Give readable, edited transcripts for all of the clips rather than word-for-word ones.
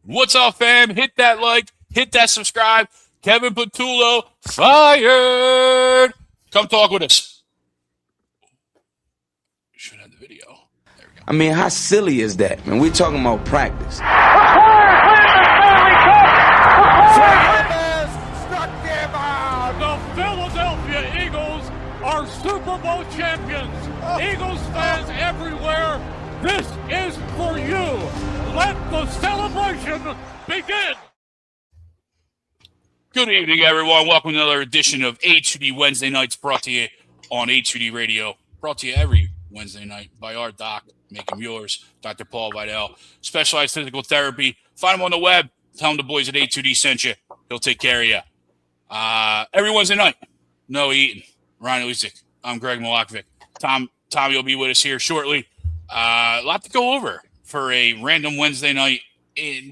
What's up, fam? Hit that like, hit that subscribe. Kevin Patullo fired. Come talk with us. Should have the video. There we go. I mean, how silly is that, man? We're talking about practice. The Philadelphia Eagles are Super Bowl champions. Eagles fans everywhere, this is for you. Let the celebration begin. Good evening, everyone. Welcome to another edition of H2D Wednesday Nights, brought to you on H2D Radio. Brought to you every Wednesday night by our doc, make him yours, Dr. Paul Vidal. Specialized physical therapy. Find him on the web. Tell him the boys at H2D sent you. He'll take care of you. Every Wednesday night, Noah Eaton, Ryan Lusick. I'm Greg Malakovic. Tommy will be with us here shortly. A lot to go over for a random Wednesday night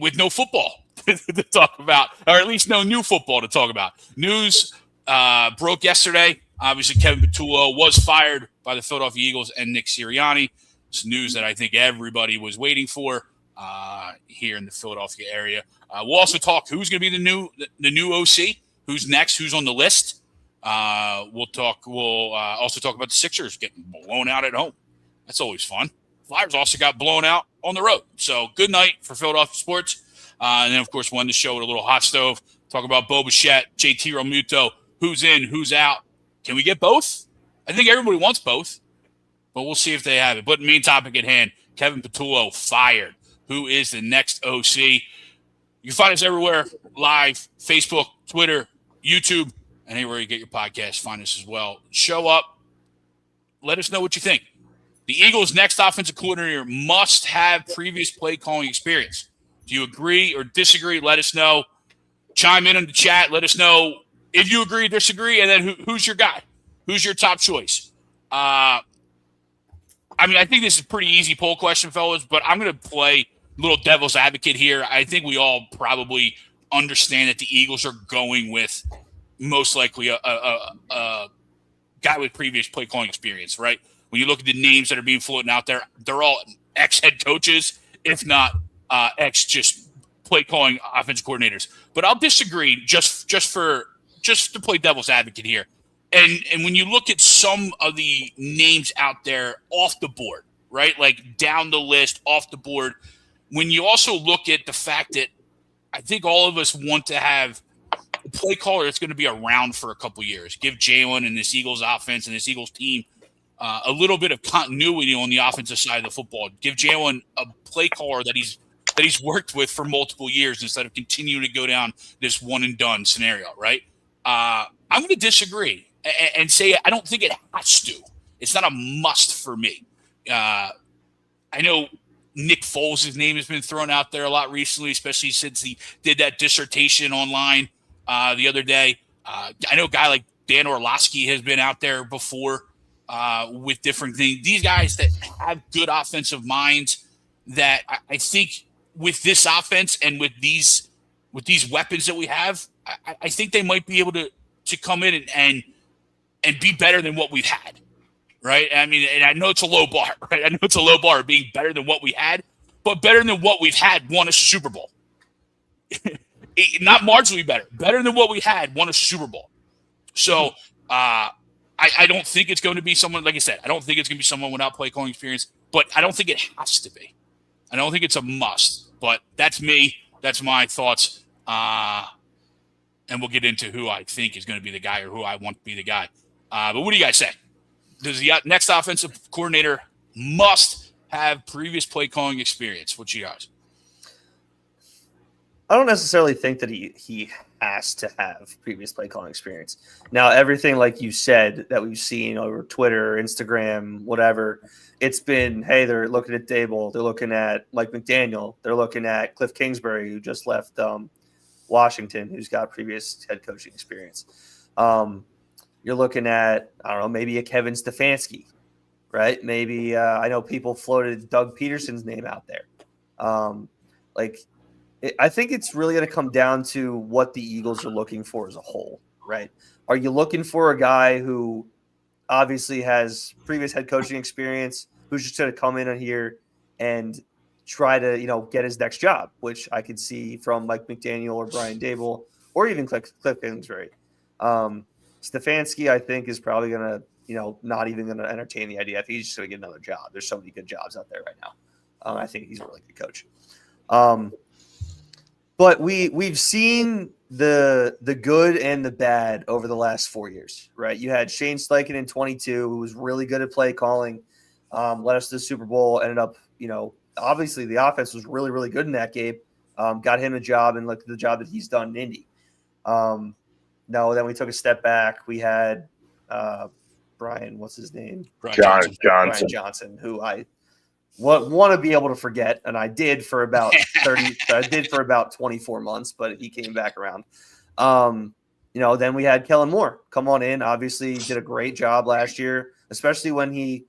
with no football to talk about, or at least no new football to talk about. News broke yesterday. Obviously, Kevin Patullo was fired by the Philadelphia Eagles and Nick Sirianni. It's news that I think everybody was waiting for here in the Philadelphia area. We'll also talk who's going to be the new OC, who's next, who's on the list. We'll also talk about the Sixers getting blown out at home. That's always fun. Flyers also got blown out on the road. So good night for Philadelphia sports. And then, of course, we'll end the show with a little hot stove. Talk about Bo Bichette, JT Realmuto, who's in, who's out. Can we get both? I think everybody wants both, but we'll see if they have it. But main topic at hand, Kevin Patullo fired. Who is the next OC? You can find us everywhere, live, Facebook, Twitter, YouTube, and anywhere you get your podcast, find us as well. Show up. Let us know what you think. The Eagles' next offensive coordinator must have previous play calling experience. Do you agree or disagree? Let us know. Chime in the chat. Let us know if you agree or disagree, and then who's your guy? Who's your top choice? I think this is a pretty easy poll question, fellas, but I'm going to play little devil's advocate here. I think we all probably understand that the Eagles are going with most likely a guy with previous play calling experience, right? When you look at the names that are being floated out there, they're all ex-head coaches, if not ex-just play calling offensive coordinators. But I'll disagree just to play devil's advocate here. And when you look at some of the names out there off the board, right, like down the list, off the board, when you also look at the fact that I think all of us want to have a play caller that's going to be around for a couple years, give Jalen and this Eagles offense and this Eagles team a little bit of continuity on the offensive side of the football. Give Jalen a play caller that he's worked with for multiple years instead of continuing to go down this one and done scenario, right? I'm going to disagree and say I don't think it has to. It's not a must for me. I know Nick Foles' name has been thrown out there a lot recently, especially since he did that dissertation online the other day. I know a guy like Dan Orlovsky has been out there before with different things. These guys that have good offensive minds that I think with this offense and with these weapons that we have, I think they might be able to come in and be better than what we've had. Right. I mean, and I know it's a low bar, right? I know it's a low bar being better than what we had, but better than what we've had, won us a Super Bowl. Not marginally better than what we had, won us a Super Bowl. So I don't think it's going to be someone, like I said, I don't think it's going to be someone without play calling experience, but I don't think it has to be. I don't think it's a must, but that's me. That's my thoughts. And we'll get into who I think is going to be the guy or who I want to be the guy. But what do you guys say? Does the next offensive coordinator must have previous play calling experience? What you guys? I don't necessarily think that he has to have previous play calling experience. Now, everything like you said that we've seen over Twitter, Instagram, whatever, it's been, hey, they're looking at Dable, they're looking at Mike McDaniel, they're looking at Cliff Kingsbury, who just left Washington, who's got previous head coaching experience. You're looking at, I don't know, maybe a Kevin Stefanski, right? Maybe I know people floated Doug Peterson's name out there. I think it's really going to come down to what the Eagles are looking for as a whole, right? Are you looking for a guy who obviously has previous head coaching experience, who's just going to come in here and try to, get his next job, which I could see from Mike McDaniel or Brian Dable or even Cliff Kingsbury. Stefanski, I think, is probably going to, not even going to entertain the idea. I think he's just going to get another job. There's so many good jobs out there right now. I think he's a really good coach. But we've seen the good and the bad over the last 4 years, right? You had Shane Steichen in 22, who was really good at play calling, led us to the Super Bowl, ended up, obviously the offense was really, really good in that game, got him a job, and look at the job that he's done in Indy. No, then we took a step back. We had Brian, what's his name? Johnson. Brian Johnson, who I want to be able to forget, and I did for about 24 months, but he came back around. Then we had Kellen Moore come on in. Obviously, he did a great job last year, especially when he,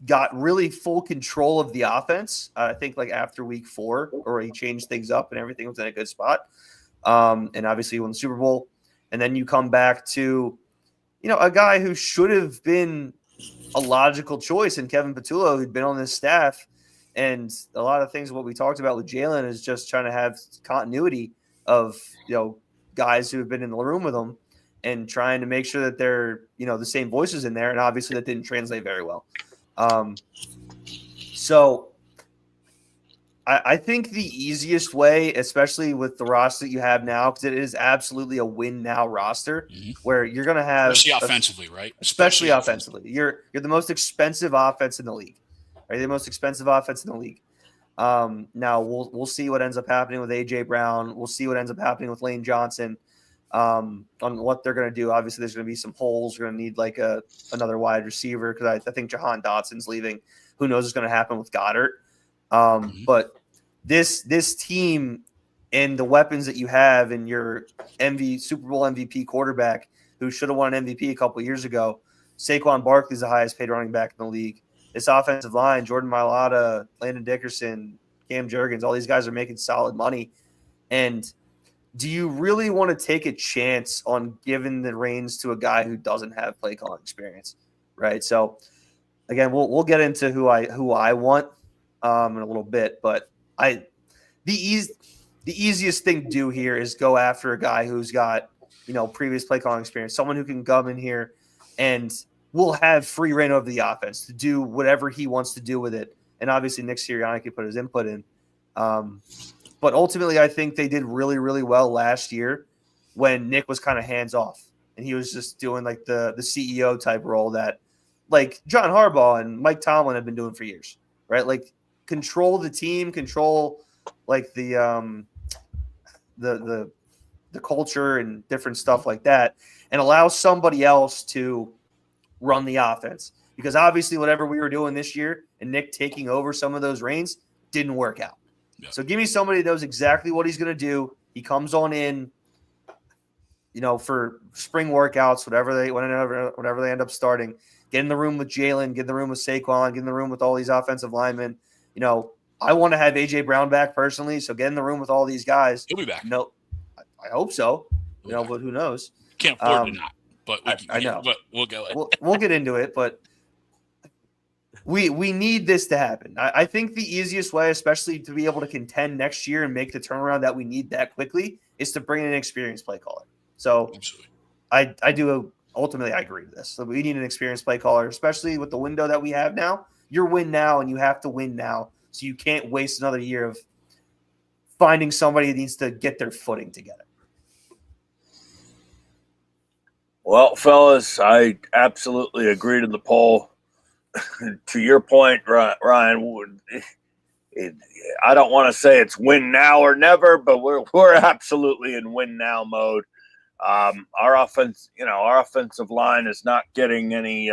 got really full control of the offense. I think like after week 4, or he changed things up and everything was in a good spot. And obviously he won the Super Bowl. And then you come back to, a guy who should have been a logical choice in Kevin Patullo, who'd been on this staff. And a lot of things, what we talked about with Jalen is just trying to have continuity of, guys who have been in the room with him and trying to make sure that they're, the same voices in there. And obviously that didn't translate very well. So I think the easiest way, especially with the roster that you have now, because it is absolutely a win now roster, where you're going to have, especially offensively, right? Especially offensively, you're the most expensive offense in the league, right? The most expensive offense in the league. Now we'll see what ends up happening with AJ Brown. We'll see what ends up happening with Lane Johnson. On what they're going to do. Obviously, there's going to be some holes. We're going to need like another wide receiver, because I think Jahan Dotson's leaving. Who knows what's going to happen with Goddard? But this team and the weapons that you have, and your Super Bowl MVP quarterback, who should have won an MVP a couple of years ago, Saquon Barkley's the highest paid running back in the league. This offensive line, Jordan Mailata, Landon Dickerson, Cam Jurgens, all these guys are making solid money. And do you really want to take a chance on giving the reins to a guy who doesn't have play calling experience, right? So, again, we'll get into who I want in a little bit, but the easiest thing to do here is go after a guy who's got previous play calling experience, someone who can come in here and will have free reign over the offense to do whatever he wants to do with it. And obviously, Nick Sirianni can put his input in. But ultimately, I think they did really, really well last year when Nick was kind of hands off and he was just doing like the CEO type role that like John Harbaugh and Mike Tomlin have been doing for years, right? Like control the team, control like the culture and different stuff like that, and allow somebody else to run the offense. Because obviously, whatever we were doing this year and Nick taking over some of those reins didn't work out. Yeah. So give me somebody that knows exactly what he's going to do. He comes on in, for spring workouts, whatever they end up starting. Get in the room with Jalen, get in the room with Saquon, get in the room with all these offensive linemen. I want to have AJ Brown back personally, so get in the room with all these guys. He'll be back. No, I hope so. But who knows? Can't afford to not. But I know. But we'll go. We'll get into it, but we need this to happen. I think the easiest way, especially to be able to contend next year and make the turnaround that we need that quickly, is to bring in an experienced play caller. So absolutely. I do ultimately I agree with this. So we need an experienced play caller, especially with the window that we have now. You're win now, and you have to win now. So you can't waste another year of finding somebody that needs to get their footing together. Well, fellas, I absolutely agree to the poll. To your point, Ryan, I don't want to say it's win now or never, but we're absolutely in win now mode. Our offensive line is not getting any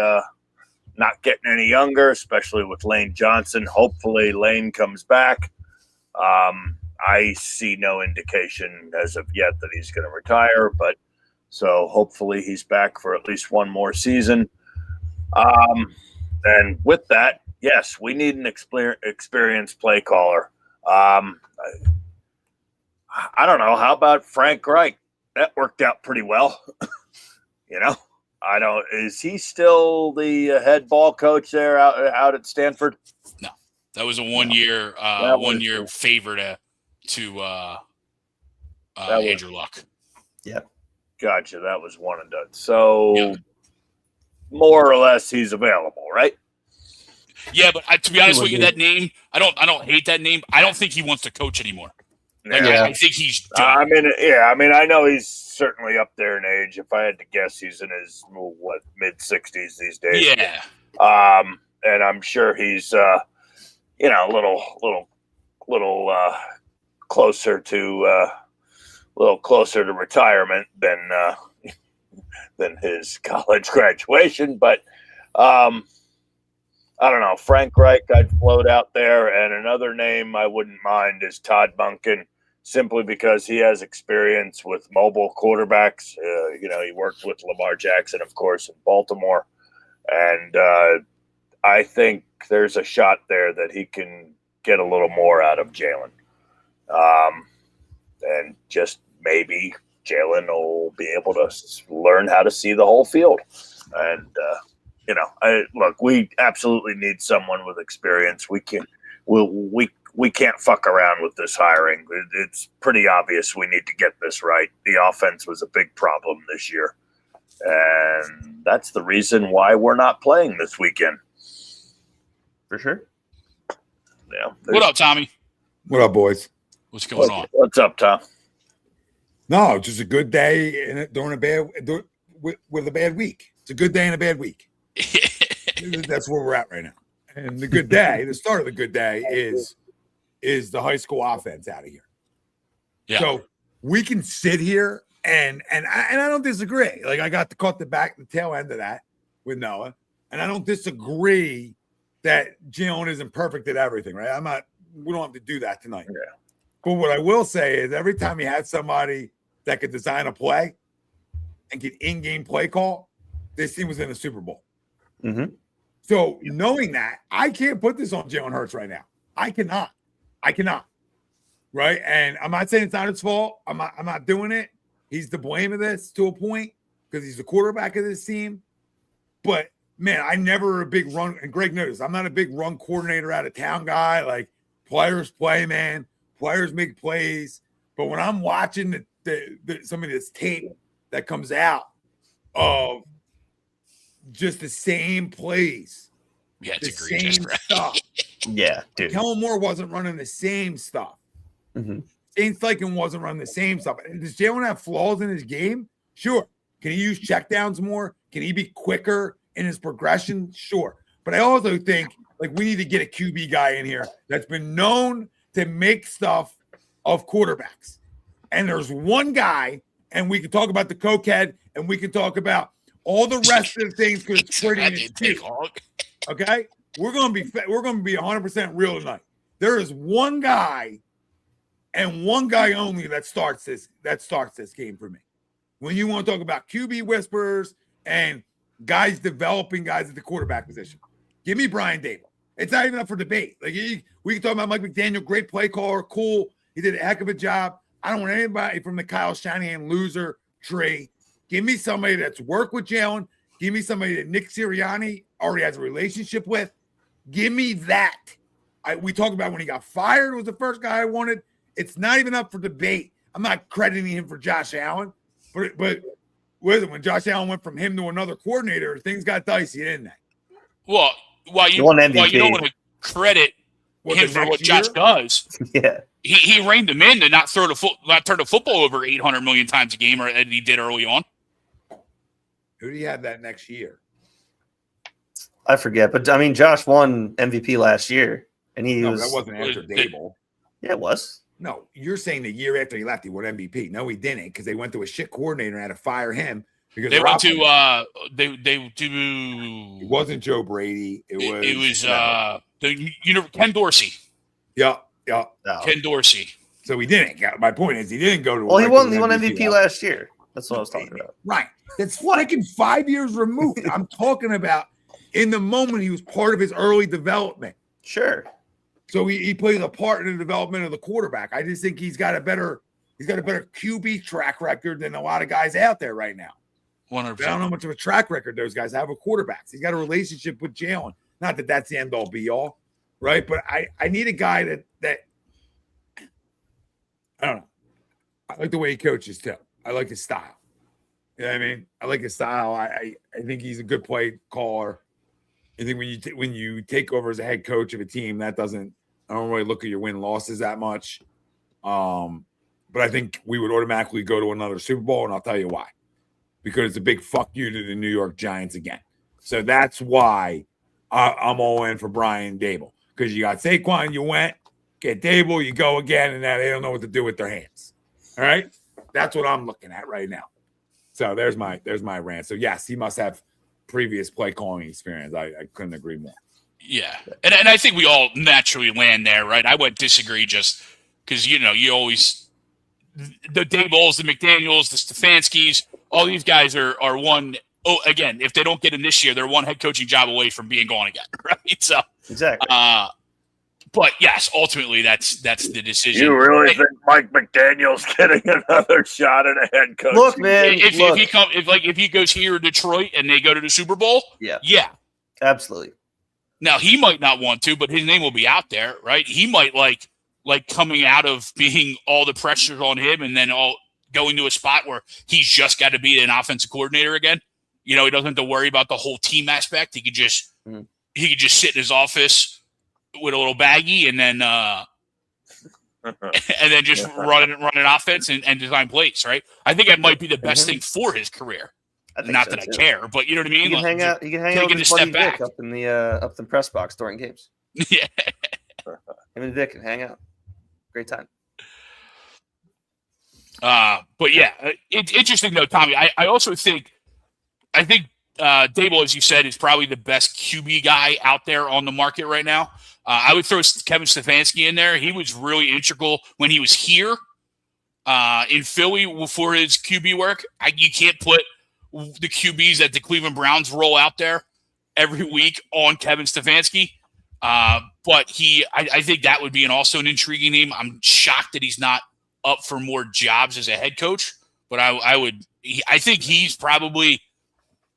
younger, especially with Lane Johnson. Hopefully, Lane comes back. I see no indication as of yet that he's going to retire, but so hopefully he's back for at least one more season. And with that, yes, we need an experienced play caller. I don't know. How about Frank Reich? That worked out pretty well. Is he still the head ball coach there out at Stanford? No. That was a 1 year, That was 1 year the- favor to Andrew Luck. Yep. Gotcha. That was one and done. So Yeah. more or less, he's available, right? Yeah, but to be honest would with you, be. that name, I don't hate that name. I don't think he wants to coach anymore. Like, Yeah. I think he's done. I know he's certainly up there in age. If I had to guess, he's in his mid-60s these days. Yeah. And I'm sure he's a little closer to retirement than his college graduation. But I don't know. Frank Reich, I'd float out there, and another name I wouldn't mind is Todd Monken, simply because he has experience with mobile quarterbacks. He worked with Lamar Jackson, of course, in Baltimore, and I think there's a shot there that he can get a little more out of Jalen, and just maybe Jalen will be able to learn how to see the whole field, and. We absolutely need someone with experience. We can't fuck around with this hiring. It's pretty obvious we need to get this right. The offense was a big problem this year, and that's the reason why we're not playing this weekend. For sure. Yeah. What up, Tommy? What up, boys? What's going on? What's up, Tom? No, just a good day with a bad week. It's a good day and a bad week. That's where we're at right now. And the good day, the start of the good day is the high school offense out of here. Yeah. So we can sit here and I don't disagree. Like I caught the tail end of that with Noah, and I don't disagree that Jalen isn't perfect at everything, right? We don't have to do that tonight. Yeah. But what I will say is every time you had somebody that could design a play and get in-game play call, this team was in the Super Bowl. Mm-hmm. So knowing that, I can't put this on Jalen Hurts right now. I cannot. Right? And I'm not saying it's not his fault. I'm not doing it. He's to blame of this to a point because he's the quarterback of this team. But man, I never a big run, and Greg knows I'm not a big run coordinator out of town guy. Like players play, man. Players make plays. But when I'm watching some of this tape that comes out of just the same plays, Yeah, it's the egregious. same stuff. Yeah, dude. Kellen Moore wasn't running the same stuff. Mm-hmm. Shane Steichen wasn't running the same stuff. And does Jalen have flaws in his game? Sure. Can he use checkdowns more? Can he be quicker in his progression? Sure. But I also think we need to get a QB guy in here that's been known to make stuff of quarterbacks. And there's one guy, and we can talk about the cokehead, and we can talk about all the rest of the things because it's pretty and it's cute. Okay, we're gonna be 100% real tonight. There is one guy, and one guy only that starts this game for me. When you want to talk about QB whisperers and guys developing guys at the quarterback position, give me Brian Dable. It's not even up for debate. We can talk about Mike McDaniel, great play caller, cool. He did a heck of a job. I don't want anybody from the Kyle Shanahan loser tree. Give me somebody that's worked with Jalen. Give me somebody that Nick Sirianni already has a relationship with. Give me that. We talked about when he got fired was the first guy I wanted. It's not even up for debate. I'm not crediting him for Josh Allen, but when Josh Allen went from him to another coordinator, things got dicey, didn't they? Well, you won don't MVP. want to credit him for what Josh year? does. Yeah. He reined him in to not turn the football over 800 million times a game, or as he did early on. Who do you have that next year? I forget, but I mean, Josh won MVP last year, and That wasn't after Dable. Yeah, it was. No, you're saying the year after he left, he won MVP. No, he didn't, because they went to a shit coordinator and had to fire him because They went Roethlisberger- to It wasn't Joe Brady. It was Ken Dorsey. Yeah. No. Ken Dorsey. So he didn't. My point is, he didn't go to. Well, he won regular MVP level. last year. That's what I was talking about. Right. That's freaking 5 years removed. I'm talking about in the moment he was part of his early development. Sure. So he plays a part in the development of the quarterback. I just think he's got a better QB track record than a lot of guys out there right now. 100%. I don't know how much of a track record those guys have with quarterbacks. He's got a relationship with Jalen. Not that that's the end all be all, right? But I need a guy that I don't know. I like the way he coaches too. I like his style. You know what I mean? I like his style. I think he's a good play caller. I think when you take over as a head coach of a team, I don't really look at your win losses that much. But I think we would automatically go to another Super Bowl, and I'll tell you why. Because it's a big fuck you to the New York Giants again. So that's why I'm all in for Brian Daboll. Because you got Saquon, you went, get Daboll, you go again, and now they don't know what to do with their hands. All right? That's what I'm looking at right now. So there's my rant. So yes, he must have previous play calling experience. I couldn't agree more. Yeah. And I think we all naturally land there, right? I wouldn't disagree just because, you always – the Dabolls, the McDaniels, the Stefanskis, all these guys are one – again, if they don't get in this year, they're one head coaching job away from being gone again, right? So exactly. But yes, ultimately that's the decision. You really think Mike McDaniel's getting another shot at a head coach? Look, man, if he goes here to Detroit and they go to the Super Bowl, yeah, absolutely. Now he might not want to, but his name will be out there, right? He might like coming out of being all the pressures on him and then all going to a spot where he's just got to be an offensive coordinator again. He doesn't have to worry about the whole team aspect. He could just sit in his office with a little baggie and then just run an offense and design plays, right? I think that might be the best thing for his career. Not that I care, but you know what I mean? He can hang out. He can hang out with his buddy Vic up in the press box during games. Yeah, him and Vic can hang out. Great time. But yeah, it's interesting though, Tommy. I also think Daboll, as you said, is probably the best QB guy out there on the market right now. I would throw Kevin Stefanski in there. He was really integral when he was here in Philly for his QB work. You can't put the QBs that the Cleveland Browns roll out there every week on Kevin Stefanski. But I think that would be also an intriguing name. I'm shocked that he's not up for more jobs as a head coach. But I think he's probably.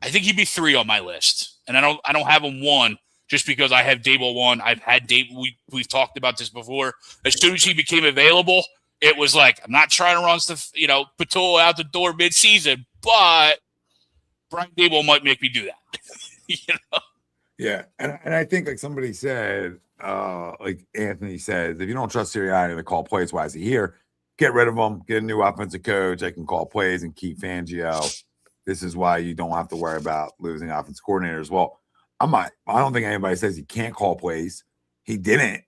I think he'd be 3 on my list, and I don't have him 1 just because I have Daboll 1. I've had Daboll. We've talked about this before. As soon as he became available, it was like I'm not trying to run stuff, Patullo out the door mid-season, but Brian Daboll might make me do that. Yeah, and I think like somebody said, like Anthony says, if you don't trust Sirianni to call plays, why is he here? Get rid of him. Get a new offensive coach. I can call plays and keep Fangio. This is why you don't have to worry about losing offensive coordinators. Well, I don't think anybody says he can't call plays. He didn't,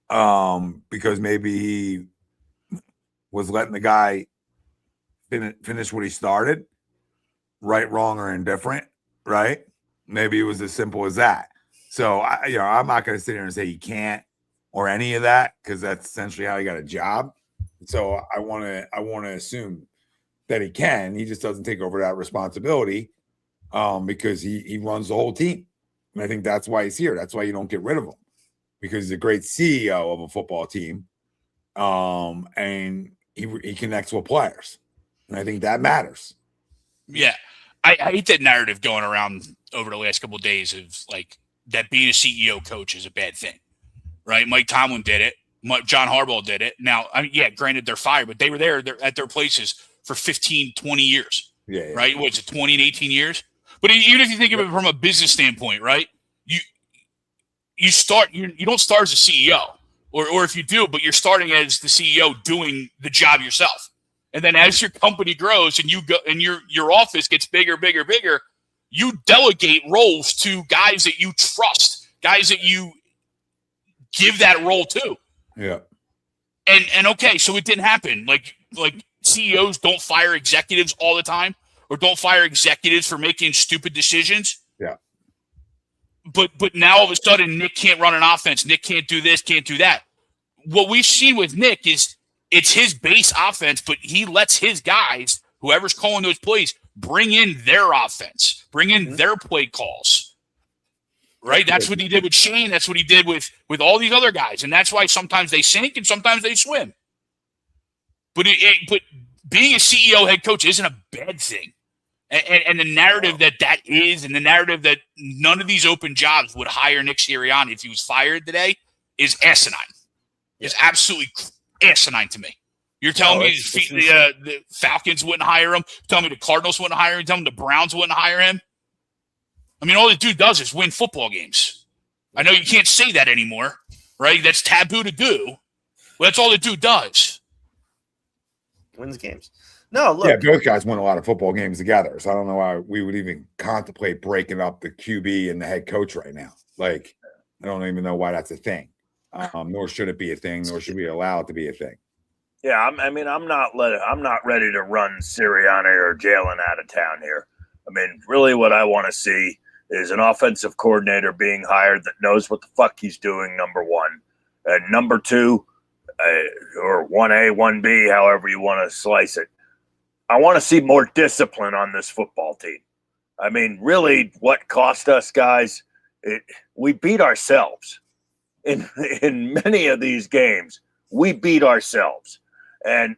because maybe he was letting the guy finish what he started, right, wrong, or indifferent, right? Maybe it was as simple as that. So I'm not going to sit here and say he can't or any of that because that's essentially how he got a job. So I want to assume that he can. He just doesn't take over that responsibility because he runs the whole team. And I think that's why he's here. That's why you don't get rid of him, because he's a great CEO of a football team. And he connects with players. And I think that matters. Yeah. I hate that narrative going around over the last couple of days of like that being a CEO coach is a bad thing, right? Mike Tomlin did it. John Harbaugh did it. Now, granted they're fired, but they were there at their places for 15, 20 years, right? What's it, 20 and 18 years? But even if you think of it from a business standpoint, right? You don't start as a CEO, or if you do, but you're starting as the CEO doing the job yourself. And then as your company grows and you go and your office gets bigger, you delegate roles to guys that you trust, guys that you give that role to. Yeah. And okay, so it didn't happen. Like CEOs don't fire executives all the time, or don't fire executives for making stupid decisions. Yeah. But now all of a sudden Nick can't run an offense. Nick can't do this, can't do that. What we've seen with Nick is it's his base offense, but he lets his guys, whoever's calling those plays, bring in their offense, bring in their play calls. Right? That's what he did with Shane. That's what he did with all these other guys. And that's why sometimes they sink and sometimes they swim. But being a CEO head coach isn't a bad thing. And the narrative that is, and the narrative that none of these open jobs would hire Nick Sirianni if he was fired today is asinine. It's absolutely asinine to me. You're telling me the Falcons wouldn't hire him? You're telling me the Cardinals wouldn't hire him? You're telling me the Browns wouldn't hire him? I mean, all the dude does is win football games. I know you can't say that anymore, right? That's taboo to do. But that's all the dude does. Wins games. No, look. Yeah, both guys won a lot of football games together, so I don't know why we would even contemplate breaking up the QB and the head coach right now. Like, I don't even know why that's a thing. Nor should it be a thing, nor should we allow it to be a thing. Yeah, I'm not ready to run Sirianni or Jalen out of town here. I mean, really, what I want to see is an offensive coordinator being hired that knows what the fuck he's doing. Number one, and number two, or 1A, 1B, however you want to slice it. I want to see more discipline on this football team. I mean, really, what cost us, guys? We beat ourselves in many of these games. We beat ourselves, and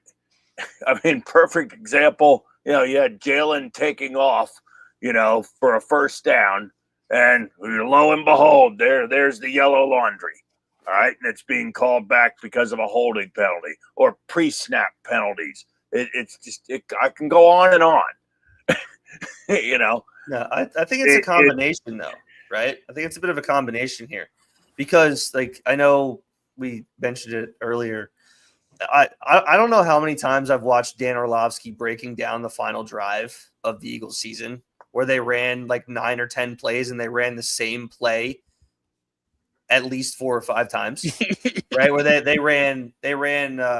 I mean, perfect example. You know, you had Jalen taking off, for a first down, and lo and behold, there's the yellow laundry. All right, and it's being called back because of a holding penalty or pre-snap penalties. I can go on and on. No, I think it's a combination, though, right? I think it's a bit of a combination here because, like, I know we mentioned it earlier. I don't know how many times I've watched Dan Orlovsky breaking down the final drive of the Eagles season where they ran like 9 or 10 plays and they ran the same play at least 4 or 5 times, right? Where they ran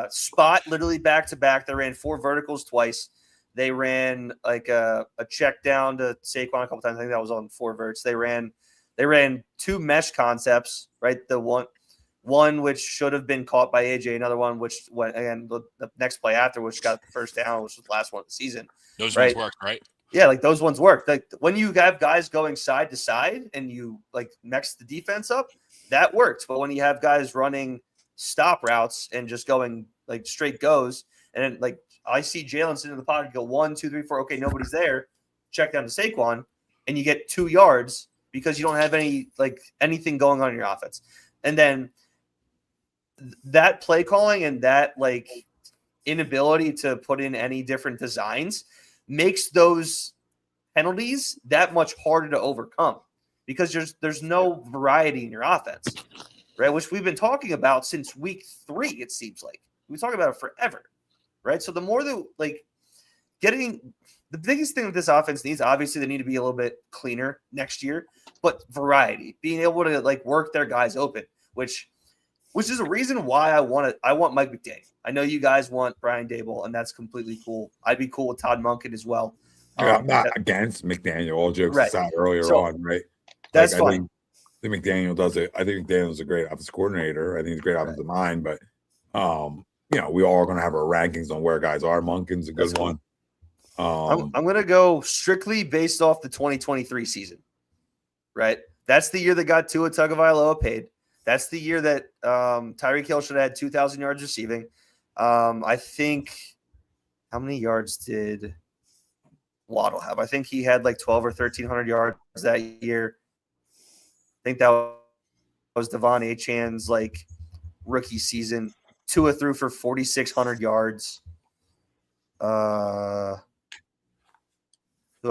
spot literally back to back. They ran 4 verticals twice. They ran like a check down to Saquon a couple times. I think that was on 4 verts. They ran 2 mesh concepts, right? The one which should have been caught by AJ, another one which went, and the next play after, which got the first down, which was the last one of the season. Those ones worked, right? Yeah, like those ones work. Like when you have guys going side to side and you like mix the defense up, that works. But when you have guys running stop routes and just going like straight goes, and then, like I see Jalen sitting in the pocket, go 1, 2, 3, 4. Okay, nobody's there. Check down to Saquon, and you get 2 yards because you don't have anything going on in your offense. And then that play calling and that like inability to put in any different designs makes those penalties that much harder to overcome because there's no variety in your offense, right? Which we've been talking about since week 3. It seems like we talk about it forever, right? So the more that the biggest thing that this offense needs, obviously they need to be a little bit cleaner next year, but variety, being able to like work their guys open, which is a reason why I want Mike McDaniel. I know you guys want Brian Dable, and that's completely cool. I'd be cool with Todd Monken as well. I'm not against McDaniel. All jokes aside earlier on, right? That's fine. I think McDaniel does it. I think McDaniel's a great offensive coordinator. I think he's a great offensive mind, but we all are going to have our rankings on where guys are. Monken's a good one. I'm going to go strictly based off the 2023 season, right? That's the year that got Tua Tagovailoa paid. That's the year that Tyreek Hill should have had 2,000 yards receiving. I think – how many yards did Waddle have? I think he had like 12 or 1,300 yards that year. I think that was Devon Achan's like rookie season. Tua threw for 4,600 yards. Who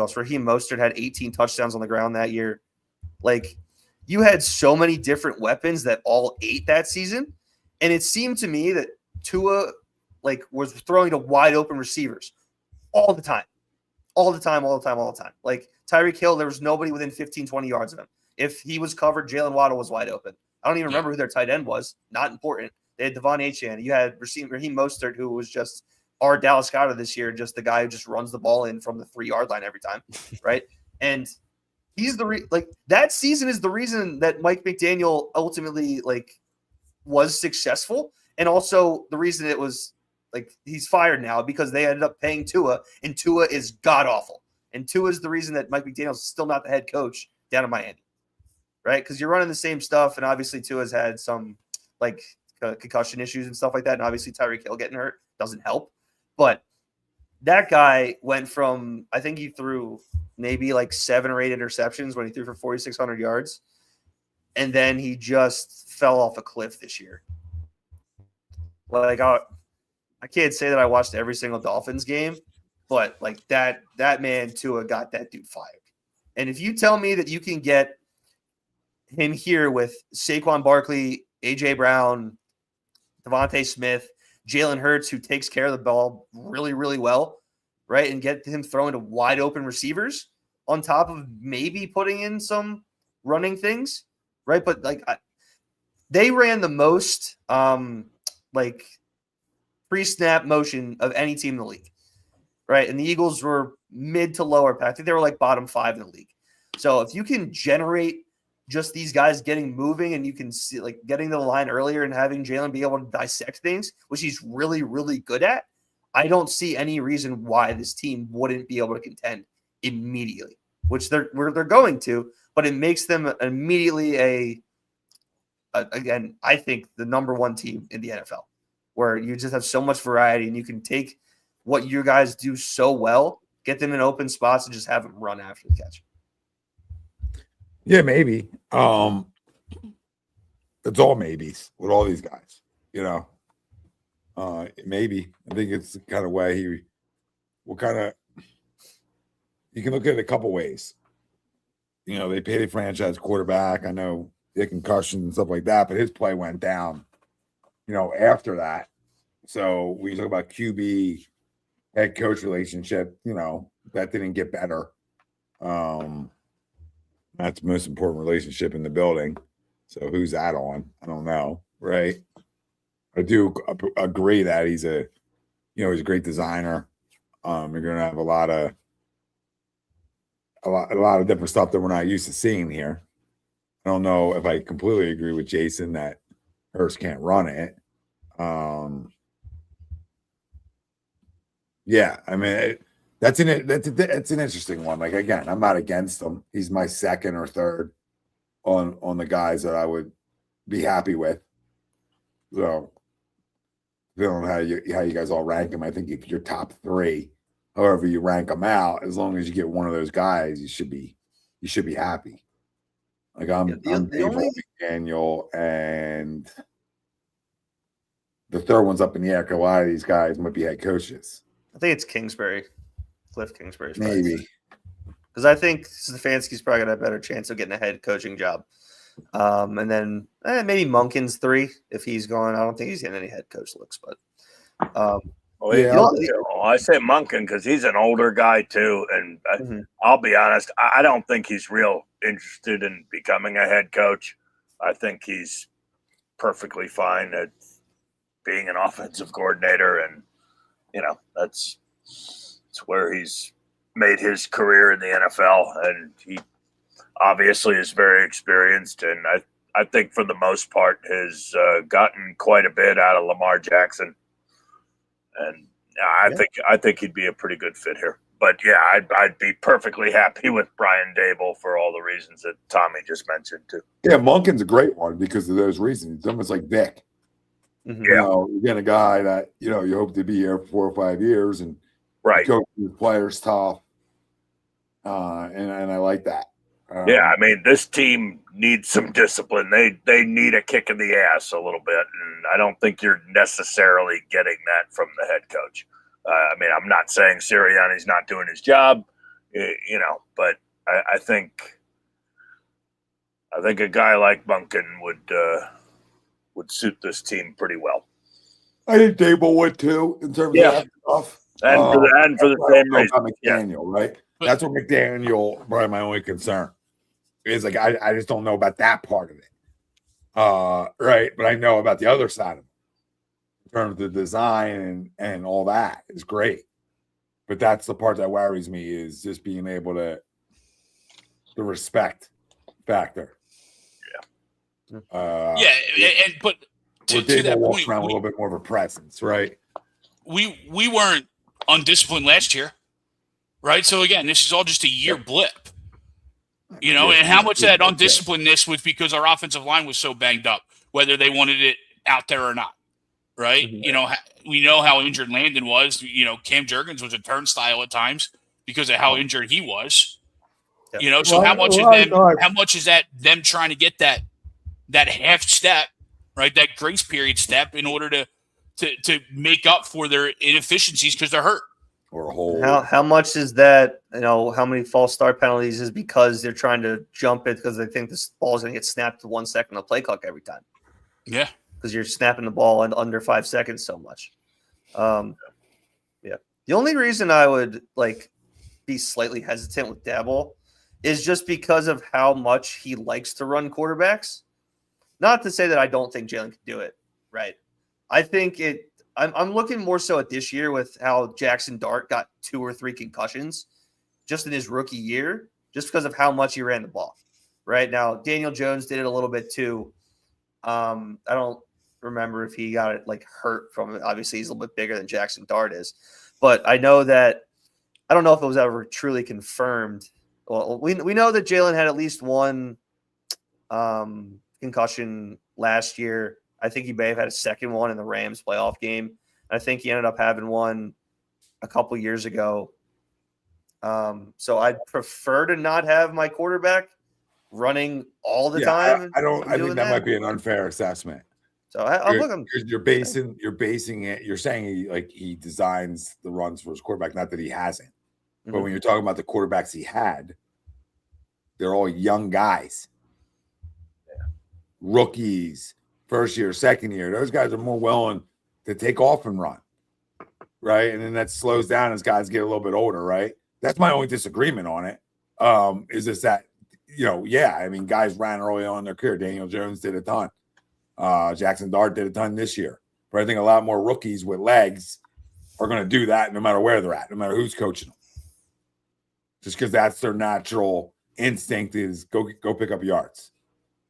else? Raheem Mostert had 18 touchdowns on the ground that year. Like – you had so many different weapons that all ate that season. And it seemed to me that Tua was throwing to wide open receivers all the time. Like Tyreek Hill, there was nobody within 15, 20 yards of him. If he was covered, Jalen Waddle was wide open. I don't even remember who their tight end was. Not important. They had Devon Achan. You had Raheem Mostert, who was just our Dallas Goedert this year, just the guy who just runs the ball in from the 3-yard line every time, right? And he's that season is the reason that Mike McDaniel ultimately was successful, and also the reason it was he's fired now because they ended up paying Tua, and Tua is god awful, and Tua is the reason that Mike McDaniel is still not the head coach down in Miami, right? Because you're running the same stuff, and obviously Tua's had some concussion issues and stuff like that, and obviously Tyreek Hill getting hurt doesn't help, but that guy went from, I think he threw maybe like 7 or 8 interceptions when he threw for 4,600 yards. And then he just fell off a cliff this year. Like, I can't say that I watched every single Dolphins game, but like that man Tua got that dude fired. And if you tell me that you can get him here with Saquon Barkley, AJ Brown, Devontae Smith, Jalen Hurts, who takes care of the ball really, really well, right? And get him throwing to wide open receivers on top of maybe putting in some running things, right? But like they ran the most like pre-snap motion of any team in the league, right? And the Eagles were mid to lower. I think they were like bottom 5 in the league. So if you can generate just these guys getting moving and you can see like getting to the line earlier and having Jalen be able to dissect things, which he's really, really good at, I don't see any reason why this team wouldn't be able to contend immediately, which they're going to, but it makes them immediately again, I think the number 1 team in the NFL, where you just have so much variety and you can take what you guys do so well, get them in open spots and just have them run after the catch. Yeah, maybe. It's all maybes with all these guys, you know. Maybe. I think it's the kind of way you can look at it a couple ways. You know, they paid a franchise quarterback. I know he had concussions and stuff like that, but his play went down, you know, after that. So we talk about QB head coach relationship, you know, that didn't get better. That's the most important relationship in the building. So who's that on? I don't know, right? I do agree that he's a great designer. You're going to have a lot of different stuff that we're not used to seeing here. I don't know if I completely agree with Jason that Hurts can't run it. Yeah, I mean, that's an interesting one. Like, again, I'm not against him. He's my second or third on the guys that I would be happy with. So, depending on how you guys all rank him, I think if you're top 3, however you rank them out, as long as you get one of those guys, you should be happy. Like I'm Daniel, and the third one's up in the air because a lot of these guys might be head coaches. I think it's Kingsbury. Cliff Kingsbury's maybe. Because I think Stefanski's probably got a better chance of getting a head coaching job. And then maybe Monken's 3 if he's going. I don't think he's getting any head coach looks, but I say Monken because he's an older guy too, and I'll be honest, I don't think he's real interested in becoming a head coach. I think he's perfectly fine at being an offensive coordinator, and you know that's where he's made his career in the NFL, and he obviously is very experienced, and I think for the most part has gotten quite a bit out of Lamar Jackson, and I think he'd be a pretty good fit here. But yeah, I'd be perfectly happy with Brian Dable for all the reasons that Tommy just mentioned too. Yeah, Monken's a great one because of those reasons. It's almost like Vic. Mm-hmm. You know, you get a guy that you hope to be here for 4 or 5 years, and coach the players tough, and I like that. Yeah, I mean, this team needs some discipline. They need a kick in the ass a little bit, and I don't think you're necessarily getting that from the head coach. I mean, I'm not saying Sirianni's not doing his job, but I think a guy like Monken would suit this team pretty well. I think Dable would too, in terms of that stuff. And for the same reason. McDaniel, right? That's what McDaniel, probably my only concern is like I just don't know about that part of it. Right. But I know about the other side of it. In terms of the design and all that is great. But that's the part that worries me is just being able to the respect factor. But to that point, around a little bit more of a presence, right? We weren't undisciplined last year, right? So again, this is all just a year blip, and how much of that undisciplinedness was because our offensive line was so banged up, whether they wanted it out there or not, right? Mhm. We know how injured Landon was. Cam Jurgens was a turnstile at times because of how injured he was. Yeah. So how much is I thought that them trying to get that half step, right? That grace period step in order to make up for their inefficiencies because they're hurt. or a whole How much is that? How many false start penalties is because they're trying to jump it because they think this ball is going to get snapped to 1 second of play clock every time Yeah. because you're snapping the ball in under 5 seconds so much. Yeah. The only reason I would be slightly hesitant with Dabble is just because of how much he likes to run quarterbacks. Not to say that I don't think Jalen can do it, right? I think I'm looking more so at this year with how Jackson Dart got 2 or 3 concussions just in his rookie year, just because of how much he ran the ball. Right now, Daniel Jones did it a little bit too. I don't remember if he got it hurt from it. Obviously, he's a little bit bigger than Jackson Dart is, but I know that I don't know if it was ever truly confirmed. Well, we know that Jalen had at least one concussion last year. I think he may have had a second one in the Rams playoff game. I think he ended up having one a couple years ago. So I'd prefer to not have my quarterback running all the time. I think that might be an unfair assessment. So I'm looking. You're basing it. You're saying he designs the runs for his quarterback, not that he hasn't. But when you're talking about the quarterbacks he had, they're all young guys, rookies, first year, second year. Those guys are more willing to take off and run, right? And then that slows down as guys get a little bit older, right? That's my only disagreement on it. Is just that, guys ran early on in their career. Daniel Jones did a ton. Jackson Dart did a ton this year. But I think a lot more rookies with legs are going to do that no matter where they're at, no matter who's coaching them. Just because that's their natural instinct is go pick up yards.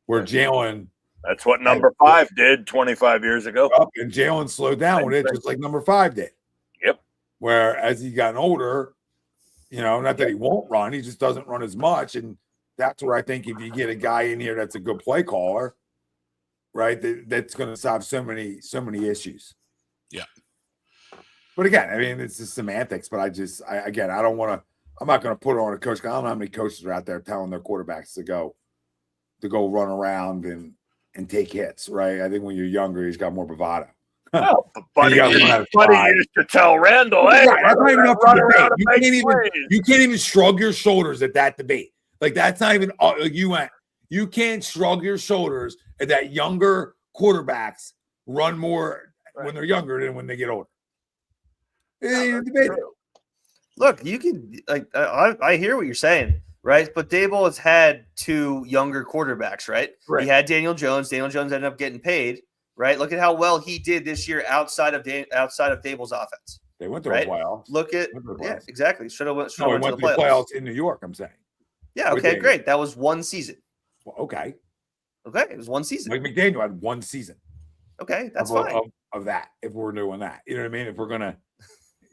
Where Jalen, that's what number 5 did 25 years ago. And Jalen slowed down with it just like number 5 did. Yep. Where as he's gotten older, not that he won't run, he just doesn't run as much. And that's where I think if you get a guy in here that's a good play caller, right, that's going to solve so many issues. Yeah. But again, it's just semantics. But I'm not going to put it on a coach. I don't know how many coaches are out there telling their quarterbacks to go run around and take hits, right? I think when you're younger, he's got more bravado. Well, Buddy used to tell Randall, hey, that's not even up to debate. You can't even shrug your shoulders at that debate. That's not even you can't shrug your shoulders at that younger quarterbacks run more when they're younger than when they get older. It ain't even debated. Look, you can I hear what you're saying, right? But Dable has had 2 younger quarterbacks, right? He had Daniel Jones. Daniel Jones ended up getting paid, right? Look at how well he did this year outside of Dable's offense. They went to the playoffs. Look at exactly. Should have went to the playoffs in New York. I'm saying. Yeah. Okay. Great. That was one season. Well, okay. Okay. It was one season. Like McDaniel had one season. Okay, that's fine. Of that, if we're doing that, you know what I mean? If we're gonna.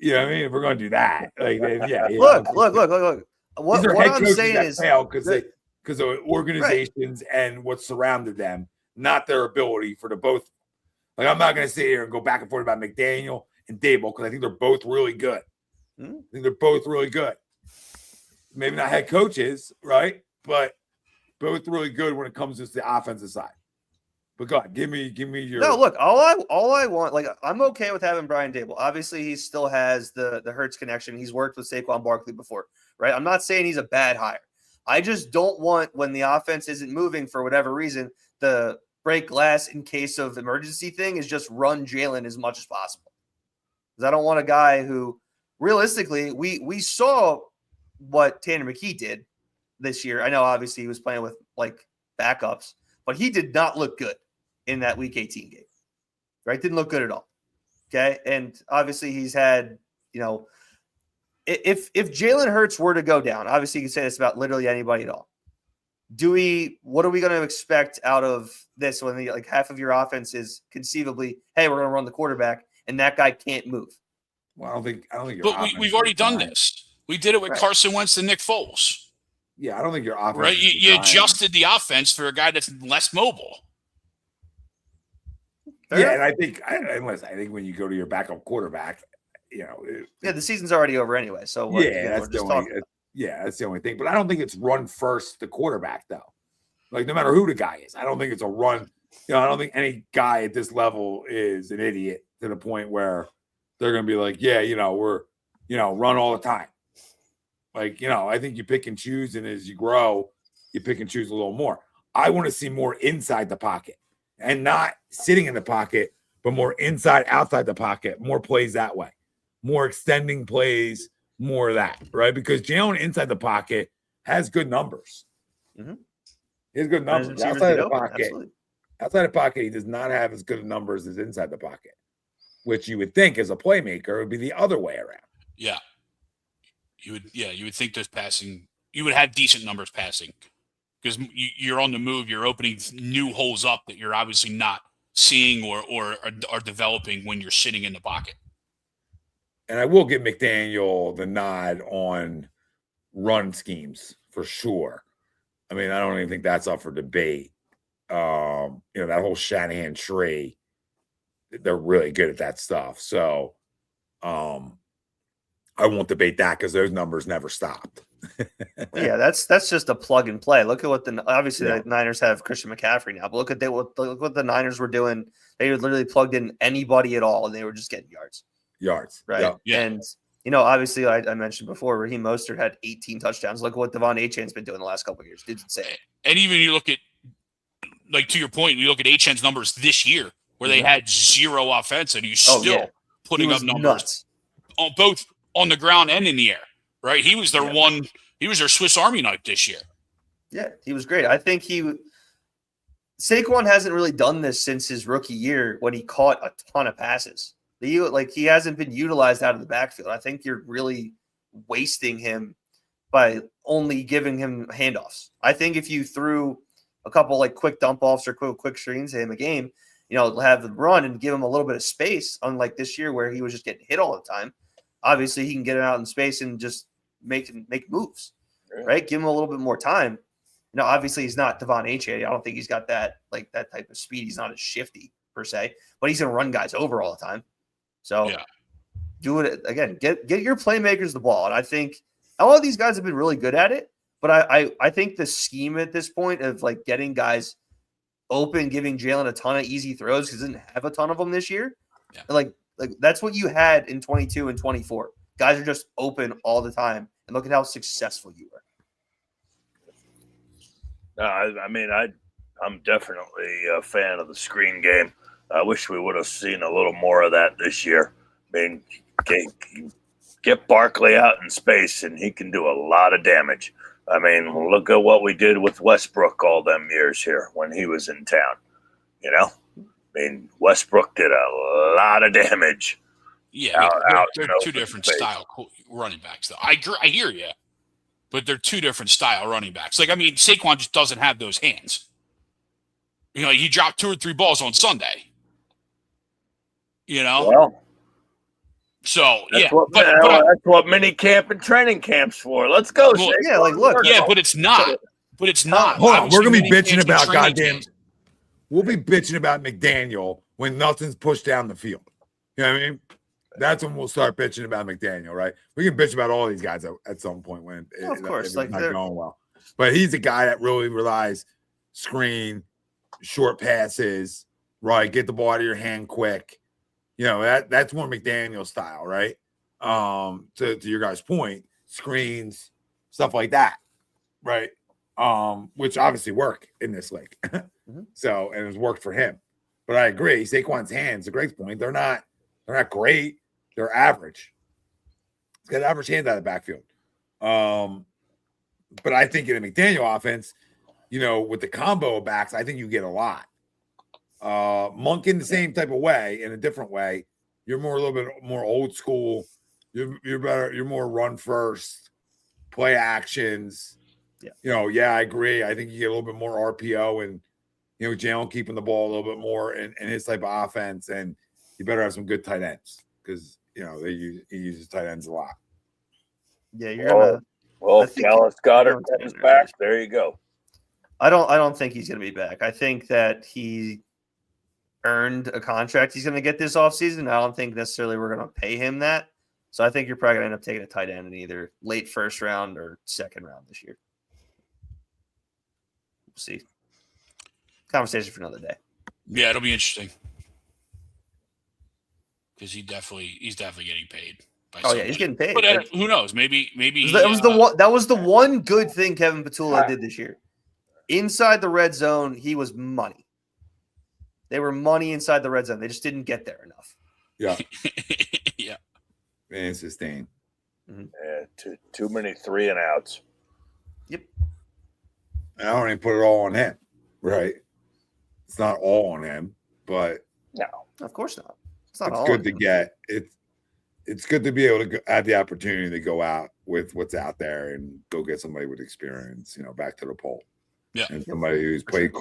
If we're going to do that, Look. What I'm saying is because of organizations and what surrounded them, not their ability for the both. I'm not going to sit here and go back and forth about McDaniel and Dable because I think they're both really good. I think they're both really good. Maybe not head coaches, right? But both really good when it comes to the offensive side. But go ahead, give me your. No, look, all I want, I'm okay with having Brian Dable. Obviously, he still has the Hurts connection. He's worked with Saquon Barkley before, right? I'm not saying he's a bad hire. I just don't want, when the offense isn't moving for whatever reason, the break glass in case of emergency thing is just run Jalen as much as possible. Because I don't want a guy who, realistically, we saw what Tanner McKee did this year. I know, obviously, he was playing with backups, but he did not look good in that Week 18 game, right? Didn't look good at all. Okay, and obviously he's had, if Jalen Hurts were to go down, obviously you can say this about literally anybody at all. What are we going to expect out of this when half of your offense is conceivably, hey, we're going to run the quarterback, and that guy can't move? Well, I don't think. But we've already done this. We did it with Carson Wentz and Nick Foles. Yeah, I don't think your offense. Right, you adjusted the offense for a guy that's less mobile. Yeah, and I think when you go to your backup quarterback, the season's already over anyway. So that's the only thing. But I don't think it's run first the quarterback though. Like no matter who the guy is, I don't think it's a run. I don't think any guy at this level is an idiot to the point where they're going to be like, we're run all the time. Like I think you pick and choose, and as you grow, you pick and choose a little more. I want to see more inside the pocket and not sitting in the pocket, but more inside, outside the pocket, more plays that way, more extending plays, more of that, right? Because Jalen inside the pocket has good numbers. Mm-hmm. He has good numbers. Outside the pocket, he does not have as good of numbers as inside the pocket, which you would think as a playmaker would be the other way around. Yeah. You would think there's passing. You would have decent numbers passing because you're on the move. You're opening new holes up that you're obviously not seeing or are developing when you're sitting in the pocket. And I will give McDaniel the nod on run schemes for sure. I mean, I don't even think that's up for debate. That whole Shanahan tree, they're really good at that stuff. So I won't debate that because those numbers never stopped. Yeah, that's just a plug and play. Look at what the Niners have Christian McCaffrey now, but look what the Niners were doing. They literally plugged in anybody at all, and they were just getting yards. Right. Yeah. And obviously, I mentioned before, Raheem Mostert had 18 touchdowns. Look at what Devon Achane's been doing the last couple of years. Dude's insane. And even you look at, like to your point, you look at Achane's numbers this year, where they had zero offense, and he's still putting up numbers on both on the ground and in the air. Right? He was their Swiss Army knife this year. Yeah, he was great. I think Saquon hasn't really done this since his rookie year when he caught a ton of passes. He hasn't been utilized out of the backfield. I think you're really wasting him by only giving him handoffs. I think if you threw a couple like quick dump offs or quick screens to him a game, have them run and give him a little bit of space, unlike this year where he was just getting hit all the time. Obviously, he can get him out in space and just make moves, right? Give him a little bit more time. Obviously, he's not Devon Achane. I don't think he's got that type of speed. He's not as shifty per se, but he's going to run guys over all the time. So do it again. Get your playmakers the ball, and I think all of these guys have been really good at it. But I think the scheme at this point of like getting guys open, giving Jalen a ton of easy throws because he didn't have a ton of them this year. Yeah. Like that's what you had in 22 and 24. Guys are just open all the time, and look at how successful you were. I'm definitely a fan of the screen game. I wish we would have seen a little more of that this year. I mean, get Barkley out in space, and he can do a lot of damage. I mean, look at what we did with Westbrook all them years here when he was in town. Westbrook did a lot of damage. Yeah, they're two different style running backs, though. I hear you, but they're two different style running backs. Saquon just doesn't have those hands. He dropped 2 or 3 balls on Sunday. Well, so that's that's what mini camp and training camp's for. Let's go. Well, but it's not. But it's not. Hold on, we're gonna be bitching about goddamn. We'll be bitching about McDaniel when nothing's pushed down the field. You know what I mean? That's when we'll start bitching about McDaniel, right? We can bitch about all these guys at some point when of course, it's not going well. But he's a guy that really relies screen, short passes, right? Get the ball out of your hand quick. That's more McDaniel style, right? To your guys' point, screens, stuff like that, right? Which obviously work in this league. So, and it's worked for him. But I agree, Saquon's hands, to Greg's point, they're not great. They're average. He's got average hands out of the backfield. But I think in a McDaniel offense, with the combo of backs, I think you get a lot. Monk in the same type of way, in a different way. You're a little bit more old school. You're better. You're more run first, play actions. Yeah. I agree. I think you get a little bit more RPO and Jalen keeping the ball a little bit more in his type of offense, and you better have some good tight ends because he uses tight ends a lot. Yeah, you're gonna. Well, Dallas Goedert comes back. There you go. I don't think he's gonna be back. I think that earned a contract he's going to get this offseason. I don't think necessarily we're going to pay him that. So I think you're probably going to end up taking a tight end in either late first round or second round this year. We'll see. Conversation for another day. Yeah, it'll be interesting because he's definitely getting paid. Oh yeah, he's getting paid. But who knows? Maybe that was the one good thing Kevin Patullo did this year. Inside the red zone, he was money. They were money inside the red zone. They just didn't get there enough. Yeah. Yeah. And sustain. Mm-hmm. Yeah, too many 3 and outs. Yep. I don't even put it all on him, right? It's not all on him, but No, of course not. It's not it's all good to get it. It's good to be able to have the opportunity to go out with what's out there and go get somebody with experience. Back to the poll. Yeah, and somebody who's played.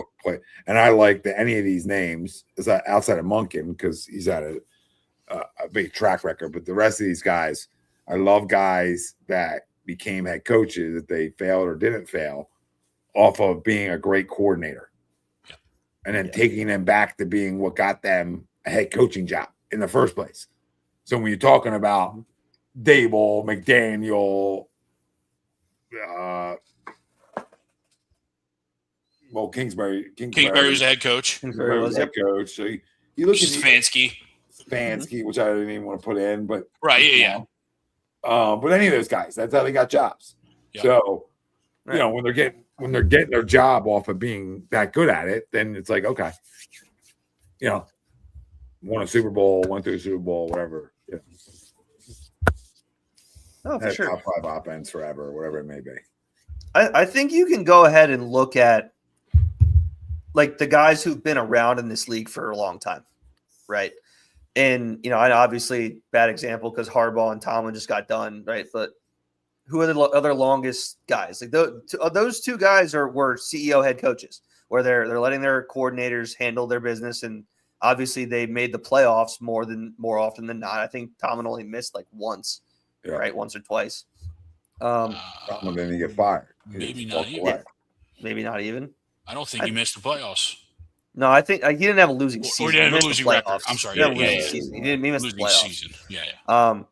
And I like that any of these names is outside of Monken because he's had a big track record. But the rest of these guys, I love guys that became head coaches that they failed or didn't fail off of being a great coordinator, and then taking them back to being what got them a head coaching job in the first place. So when you're talking about Dable, McDaniel, Kingsbury was a head coach. Kingsbury was head coach. So you look at Stefanski, which I didn't even want to put in, but right, yeah. But any of those guys, that's how they got jobs. Yeah. So when they're getting their job off of being that good at it, then it's like, okay, won a Super Bowl, went to a Super Bowl, whatever. Yeah. Oh, for sure. Top 5 offense forever, whatever it may be. I think you can go ahead and look at like the guys who've been around in this league for a long time, right? And I obviously bad example because Harbaugh and Tomlin just got done, right? But who are the other longest guys? Like those two guys were CEO head coaches, where they're letting their coordinators handle their business, and obviously they made the playoffs more often than not. I think Tomlin only missed like once, right? Once or twice. Tomlin didn't get fired. Maybe not even. Yeah. Maybe not even. I don't think he missed the playoffs. No, I think he didn't have a losing season. Or he didn't have a losing record. I'm sorry. He didn't miss the playoffs. Season. Yeah.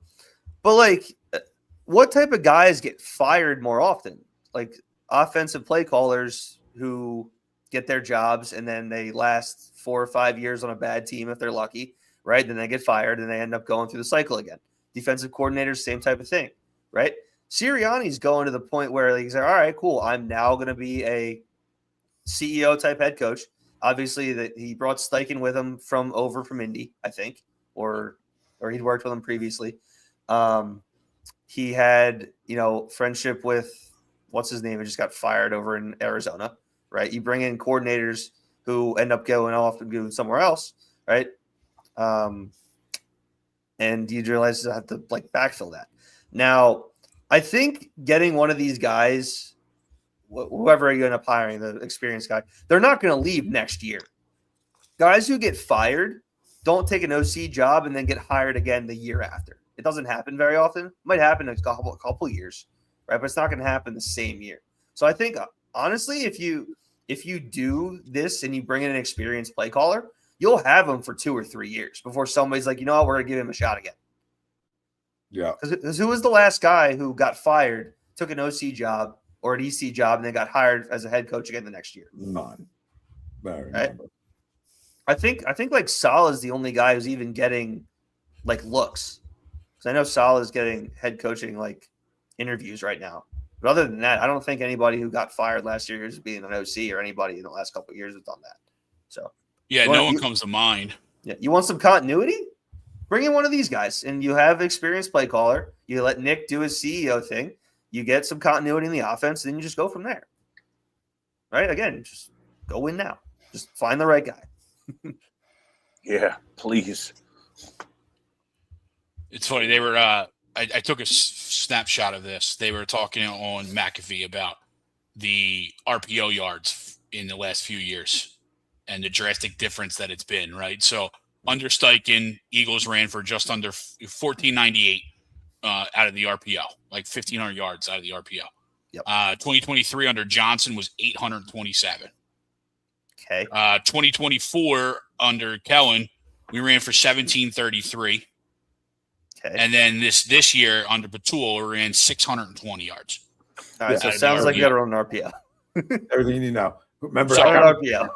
But like, what type of guys get fired more often? Like offensive play callers who get their jobs and then they last 4 or 5 years on a bad team if they're lucky, right? Then they get fired and they end up going through the cycle again. Defensive coordinators, same type of thing, right? Sirianni's going to the point where he's like, all right, cool. I'm now going to be a CEO type head coach. Obviously, that he brought Steichen with him from Indy, I think, or he'd worked with him previously. He had, friendship with what's his name? He just got fired over in Arizona, right? You bring in coordinators who end up going off and going somewhere else, right? And you realize you have to backfill that. Now, I think getting one of these guys, whoever you end up hiring, the experienced guy, they're not going to leave next year. Guys who get fired don't take an OC job and then get hired again the year after. It doesn't happen very often. It might happen in a couple years, right? But it's not going to happen the same year. So I think, honestly, if you do this and you bring in an experienced play caller, you'll have him for 2 or 3 years before somebody's like, we're going to give him a shot again. Yeah. Because who was the last guy who got fired, took an OC job or an EC job, and then got hired as a head coach again the next year? None. Right? I think Saleh is the only guy who's even getting looks. Because I know Saleh is getting head coaching interviews right now. But other than that, I don't think anybody who got fired last year is being an OC or anybody in the last couple of years has done that. So no one comes to mind. Yeah, you want some continuity? Bring in one of these guys, and you have experienced play caller. You let Nick do his CEO thing. You get some continuity in the offense, then you just go from there. Right? Again, just go win now. Just find the right guy. Yeah, please. It's funny. They were. I took a snapshot of this. They were talking on McAfee about the RPO yards in the last few years and the drastic difference that it's been. Right. So under Steichen, Eagles ran for just under 1498 out of the RPO, 1,500 yards out of the RPO. Yep. 2023 under Johnson was 827. Okay. 2024 under Kellen, we ran for 1733. Okay. And then this year under Patullo, we ran 620 yards. All right. So it sounds like you got to run an RPO. Everything you need to know. Remember So- that RPO.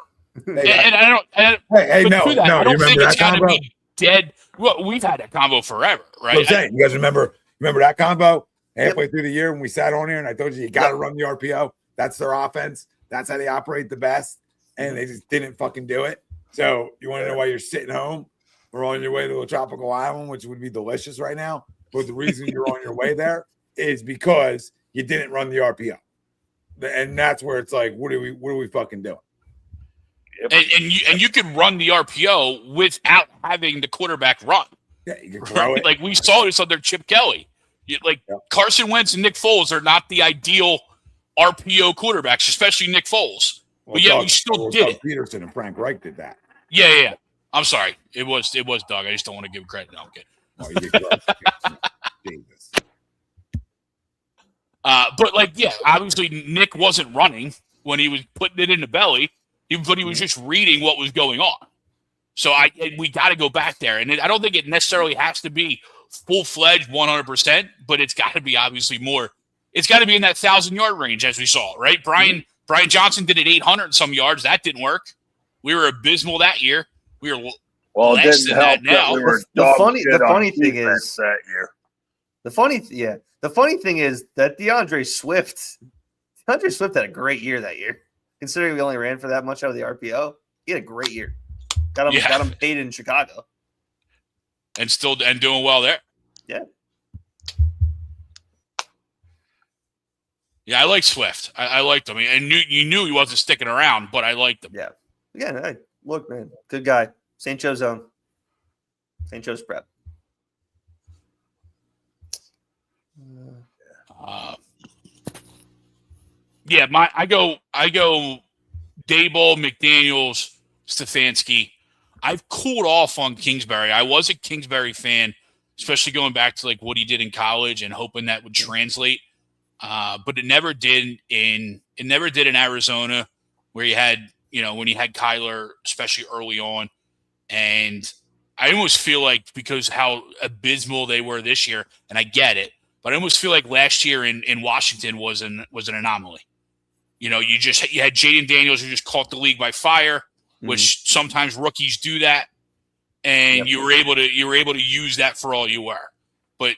And I don't. Hey, but no, through that, no. I You don't remember think it's that got to combo? be dead. Well, we've had that combo forever, right? I'm saying, you guys remember that combo halfway through the year when we sat on here and I told you got to run the RPO. That's their offense. That's how they operate the best, and they just didn't fucking do it. So you want to know why you're sitting home or on your way to a tropical island, which would be delicious right now? But the reason you're on your way there is because you didn't run the RPO, and that's where it's like, what are we fucking doing? And you could run the RPO without having the quarterback run. Yeah, you can throw Right? it. Like we saw this under Chip Kelly. Carson Wentz and Nick Foles are not the ideal RPO quarterbacks, especially Nick Foles. Well, But yet we still did it. Peterson and Frank Reich did that. Yeah. I'm sorry. It was Doug. I just don't want to give credit. No, okay. Oh, you get Jesus. But obviously Nick wasn't running when he was putting it in the belly, but he was just reading what was going on. So we got to go back there, and I don't think it necessarily has to be full-fledged 100%, but it's got to be obviously more. It's got to be in that 1,000-yard range, as we saw, right? Brian Johnson did it 800 and some yards. That didn't work. We were abysmal that year. We were It less didn't than help that now. we were The dog funny shit on thing defense is that year. the funny thing is that DeAndre Swift had a great year that year. Considering we only ran for that much out of the RPO, he had a great year. Got him paid in Chicago. And doing well there. Yeah. Yeah, I like Swift. I liked him. And you knew he wasn't sticking around, but I liked him. Yeah. Again, hey, look, man, good guy. St. Joe's zone. St. Joe's prep. I go Daboll, McDaniels, Stefanski. I've cooled off on Kingsbury. I was a Kingsbury fan, especially going back to what he did in college and hoping that would translate. But it never did in Arizona, where you had when you had Kyler, especially early on. And I almost feel like because how abysmal they were this year, and I get it, but I almost feel like last year in Washington was an anomaly. You had Jaden Daniels who just caught the league by fire, which sometimes rookies do that, and you were able to use that for all you were. But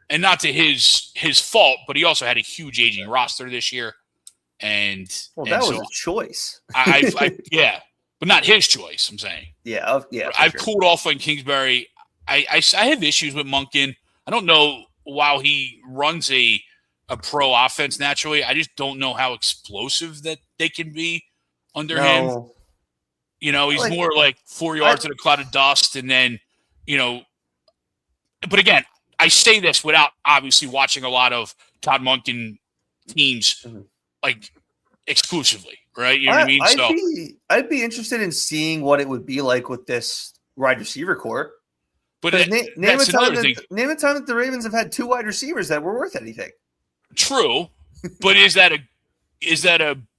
not to his fault, but he also had a huge aging roster this year. And that was a choice. but not his choice. I'm saying. Yeah. I've cooled off on Kingsbury. I have issues with Monken. I don't know while he runs a pro offense naturally. I just don't know how explosive that they can be under him. He's more like 4 yards in a cloud of dust, and then But again, I say this without obviously watching a lot of Todd Monken teams exclusively, right? You know what I mean? I'd be interested in seeing what it would be like with this wide receiver core. But name a time that the Ravens have had 2 wide receivers that were worth anything. True, but is that a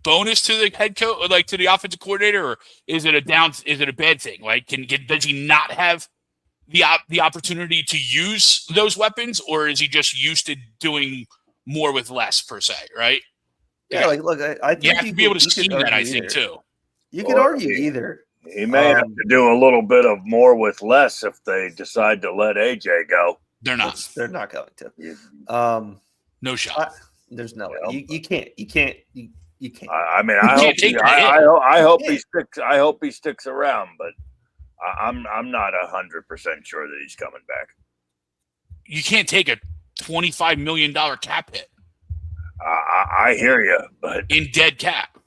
bonus to the head coach, to the offensive coordinator, or is it a bad thing? Does he not have the opportunity to use those weapons, or is he just used to doing more with less per se? Right? Yeah. I think you have to be able to scheme that. I think too. You could argue either. He may have to do a little bit of more with less if they decide to let AJ go. They're not. They're not going to. No shot. There's no way. You can't. You can't. I hope he sticks. I hope he sticks around, but I'm not 100% sure that he's coming back. You can't take a $25 million cap hit. I hear you, but in dead cap.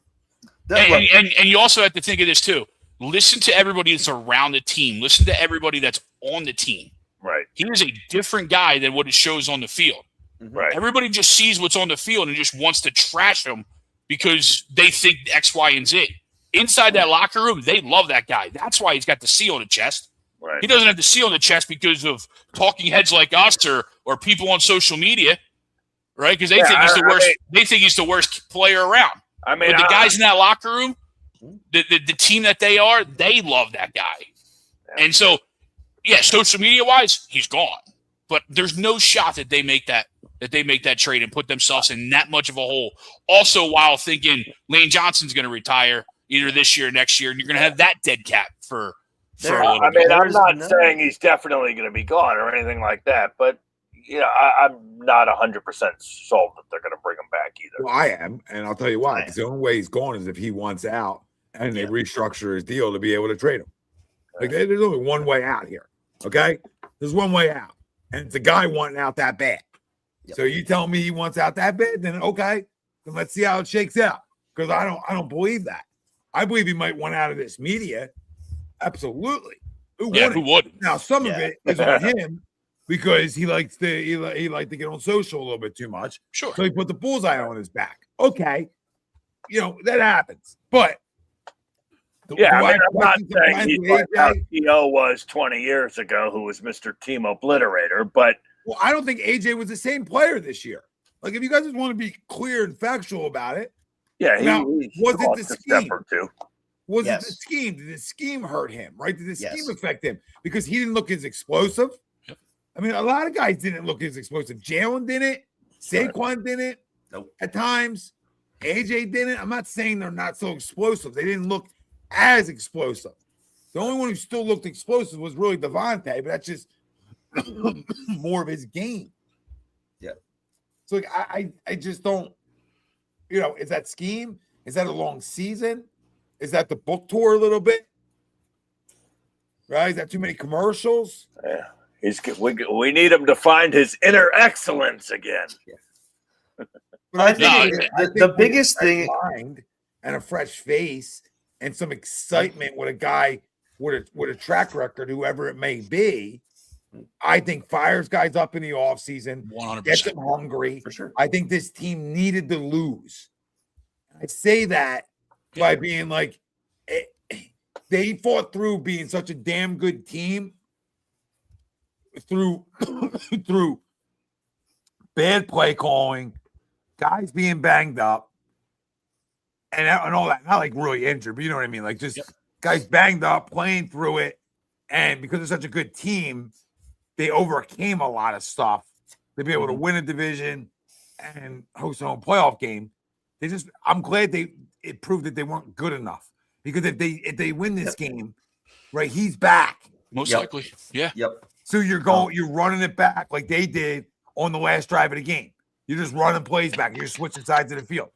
And you also have to think of this too. Listen to everybody that's around the team. Listen to everybody that's on the team. Right. He is a different guy than what it shows on the field. Right. Everybody just sees what's on the field and just wants to trash him because they think X, Y, and Z. Inside that locker room, they love that guy. That's why he's got the C on the chest. Right. He doesn't have the C on the chest because of talking heads like us or people on social media, right? Because they think he's the worst. They think he's the worst player around. I mean, But the guys in that locker room, the team that they are, they love that guy. And so, yeah, social media wise, he's gone. But there's no shot that they make that trade and put themselves in that much of a hole. Also, while thinking Lane Johnson's going to retire either this year or next year, and you're going to have that dead cap for a little bit. I mean, I'm not saying he's definitely going to be gone or anything like that, but I'm not 100% sold that they're going to bring him back either. Well, I am, and I'll tell you why. Because the only way he's gone is if he wants out and they restructure his deal to be able to trade him. Like, there's only one way out here, okay? There's one way out, and it's a guy wanting out that bad. Yep. So you tell me he wants out that bad, then okay, then let's see how it shakes out. Because I don't believe that. I believe he might want out of this media. Absolutely. Who wouldn't? Now, some of it is on him because he likes to get on social a little bit too much. Sure. So he put the bullseye on his back. Okay. That happens. But I'm not saying he's like how T.O. was 20 years ago, who was Mr. Team Obliterator, but I don't think AJ was the same player this year. Like, if you guys just want to be clear and factual about it. Yeah, was it the scheme? Was Yes. it the scheme? Did the scheme hurt him? Right? Did the scheme affect him? Because he didn't look as explosive. Yep. I mean, a lot of guys didn't look as explosive. Jalen didn't. Saquon didn't. Nope. At times, AJ didn't. I'm not saying they're not so explosive. They didn't look as explosive. The only one who still looked explosive was really Devontae, but that's just more of his game. Yeah. So like, I just don't, is that scheme? Is that a long season? Is that the book tour a little bit? Right? Is that too many commercials? Yeah. We need him to find his inner excellence again. Yeah. But I think the biggest thing, mind and a fresh face and some excitement with a guy with a track record, whoever it may be, I think fires guys up in the offseason, 100%. gets them hungry. for sure. I think this team needed to lose. I say that by being like, they fought through being such a damn good team through bad play calling, guys being banged up, and all that. Not like really injured, but you know what I mean? Like just guys banged up, playing through it. And because they're such a good team, they overcame a lot of stuff to be able to win a division and host a home playoff game. I'm glad it proved that they weren't good enough. Because if they win this game, right, he's back. Most likely. Yeah. Yep. So you're running it back like they did on the last drive of the game. You're just running plays back. You're switching sides of the field.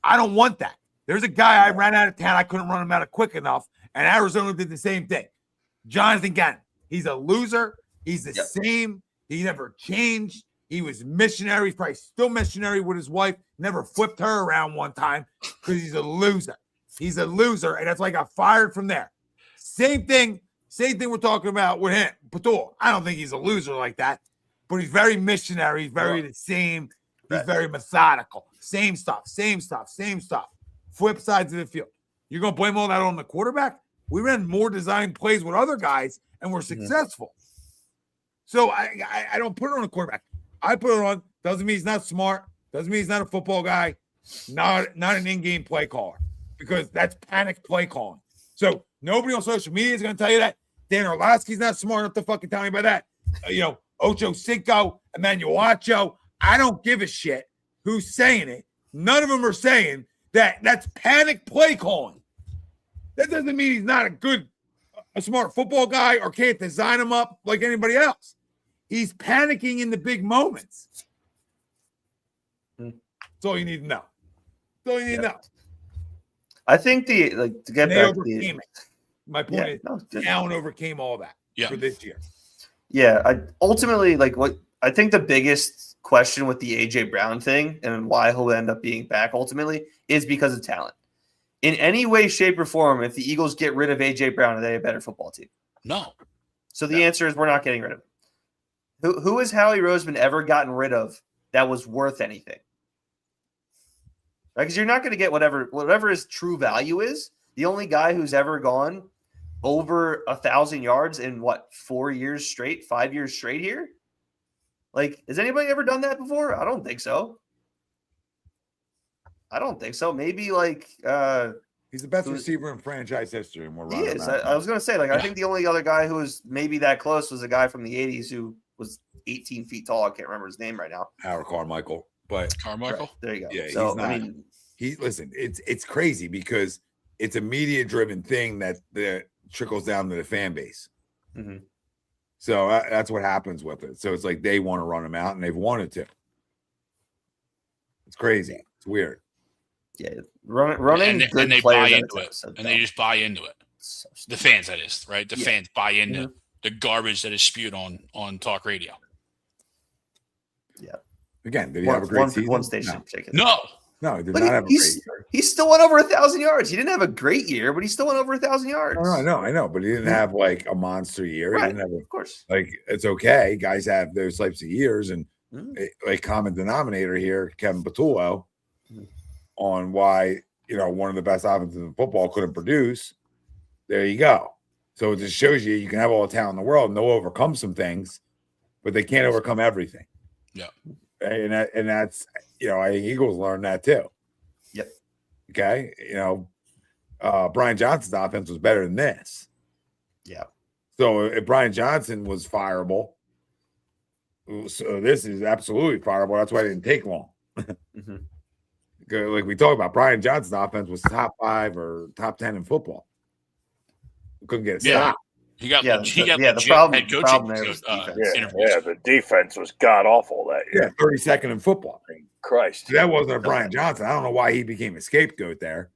I don't want that. There's a guy I ran out of town. I couldn't run him out of quick enough. And Arizona did the same thing. Jonathan Gannon. He's a loser. He's the same. He never changed. He was missionary. He's probably still missionary with his wife. Never flipped her around one time because he's a loser. He's a loser. And that's why I got fired from there. Same thing we're talking about with him. Patullo. I don't think he's a loser like that. But he's very missionary. He's very the same. He's very methodical. Same stuff. Flip sides of the field. You're going to blame all that on the quarterback? We ran more design plays with other guys and we're successful. So I don't put it on a quarterback. I put it on. Doesn't mean he's not smart. Doesn't mean he's not a football guy. Not an in-game play caller because that's panic play calling. So nobody on social media is going to tell you that. Dan Orlovsky's not smart enough to fucking tell me about that. Ocho Cinco, Emmanuel Acho. I don't give a shit who's saying it. None of them are saying that's panic play calling. That doesn't mean he's not a smart football guy or can't design him up like anybody else. He's panicking in the big moments. That's all you need to know. I think to get they back overcame it. My point is, Allen overcame all that for this year. Yeah, I think the biggest question with the AJ Brown thing and why he'll end up being back ultimately is because of talent. In any way, shape, or form, if the Eagles get rid of AJ Brown, are they a better football team? No. So the answer is we're not getting rid of him. Who has Howie Roseman ever gotten rid of that was worth anything? Right? Because you're not going to get whatever his true value is. The only guy who's ever gone over 1,000 yards in 5 years straight here? Like, has anybody ever done that before? I don't think so. I don't think so. Maybe like he's the best receiver in franchise history, and we're he running is. out. I was gonna say, like, I think the only other guy who was maybe that close was a guy from the '80s who was 18 feet tall. I can't remember his name right now. Howard Carmichael, but Carmichael. Right, there you go. Yeah, so he's not. I mean, Listen. It's crazy because it's a media driven thing that trickles down to the fan base. mm-hmm. So that's what happens with it. So it's like they want to run him out, and they've wanted to. It's crazy. It's weird. Yeah, running and good they players buy out of into it, so and they just buy into it. So The fans, that is, right? The fans buy into Mhm. the garbage that is spewed on talk radio. Yeah. Again, did he have a great season? One station in particular. No, he did Look, not have a great year. He still went over 1,000 yards. He didn't have a great year, but he still went over 1,000 yards. No, I know, but he didn't have like a monster year. Right, He didn't have of course. like it's okay. Guys have those types of years, and Mhm. like common denominator here, Kevin Patullo, Mhm. on why one of the best offenses in football couldn't produce. There you go. So it just shows you can have all the talent in the world and they'll overcome some things, but they can't overcome everything. Yeah. And that's I think Eagles learned that too. Yep. Okay. Brian Johnson's offense was better than this. Yeah. So if Brian Johnson was fireable, so this is absolutely fireable. That's why it didn't take long. Mm-hmm. Like we talked about, Brian Johnson's offense was top 5 or top 10 in football. We couldn't get a stop. He got the problem there was defense. Yeah, the defense was god awful that year. Yeah, 32nd in football. Christ. That wasn't a Brian Johnson. I don't know why he became a scapegoat there.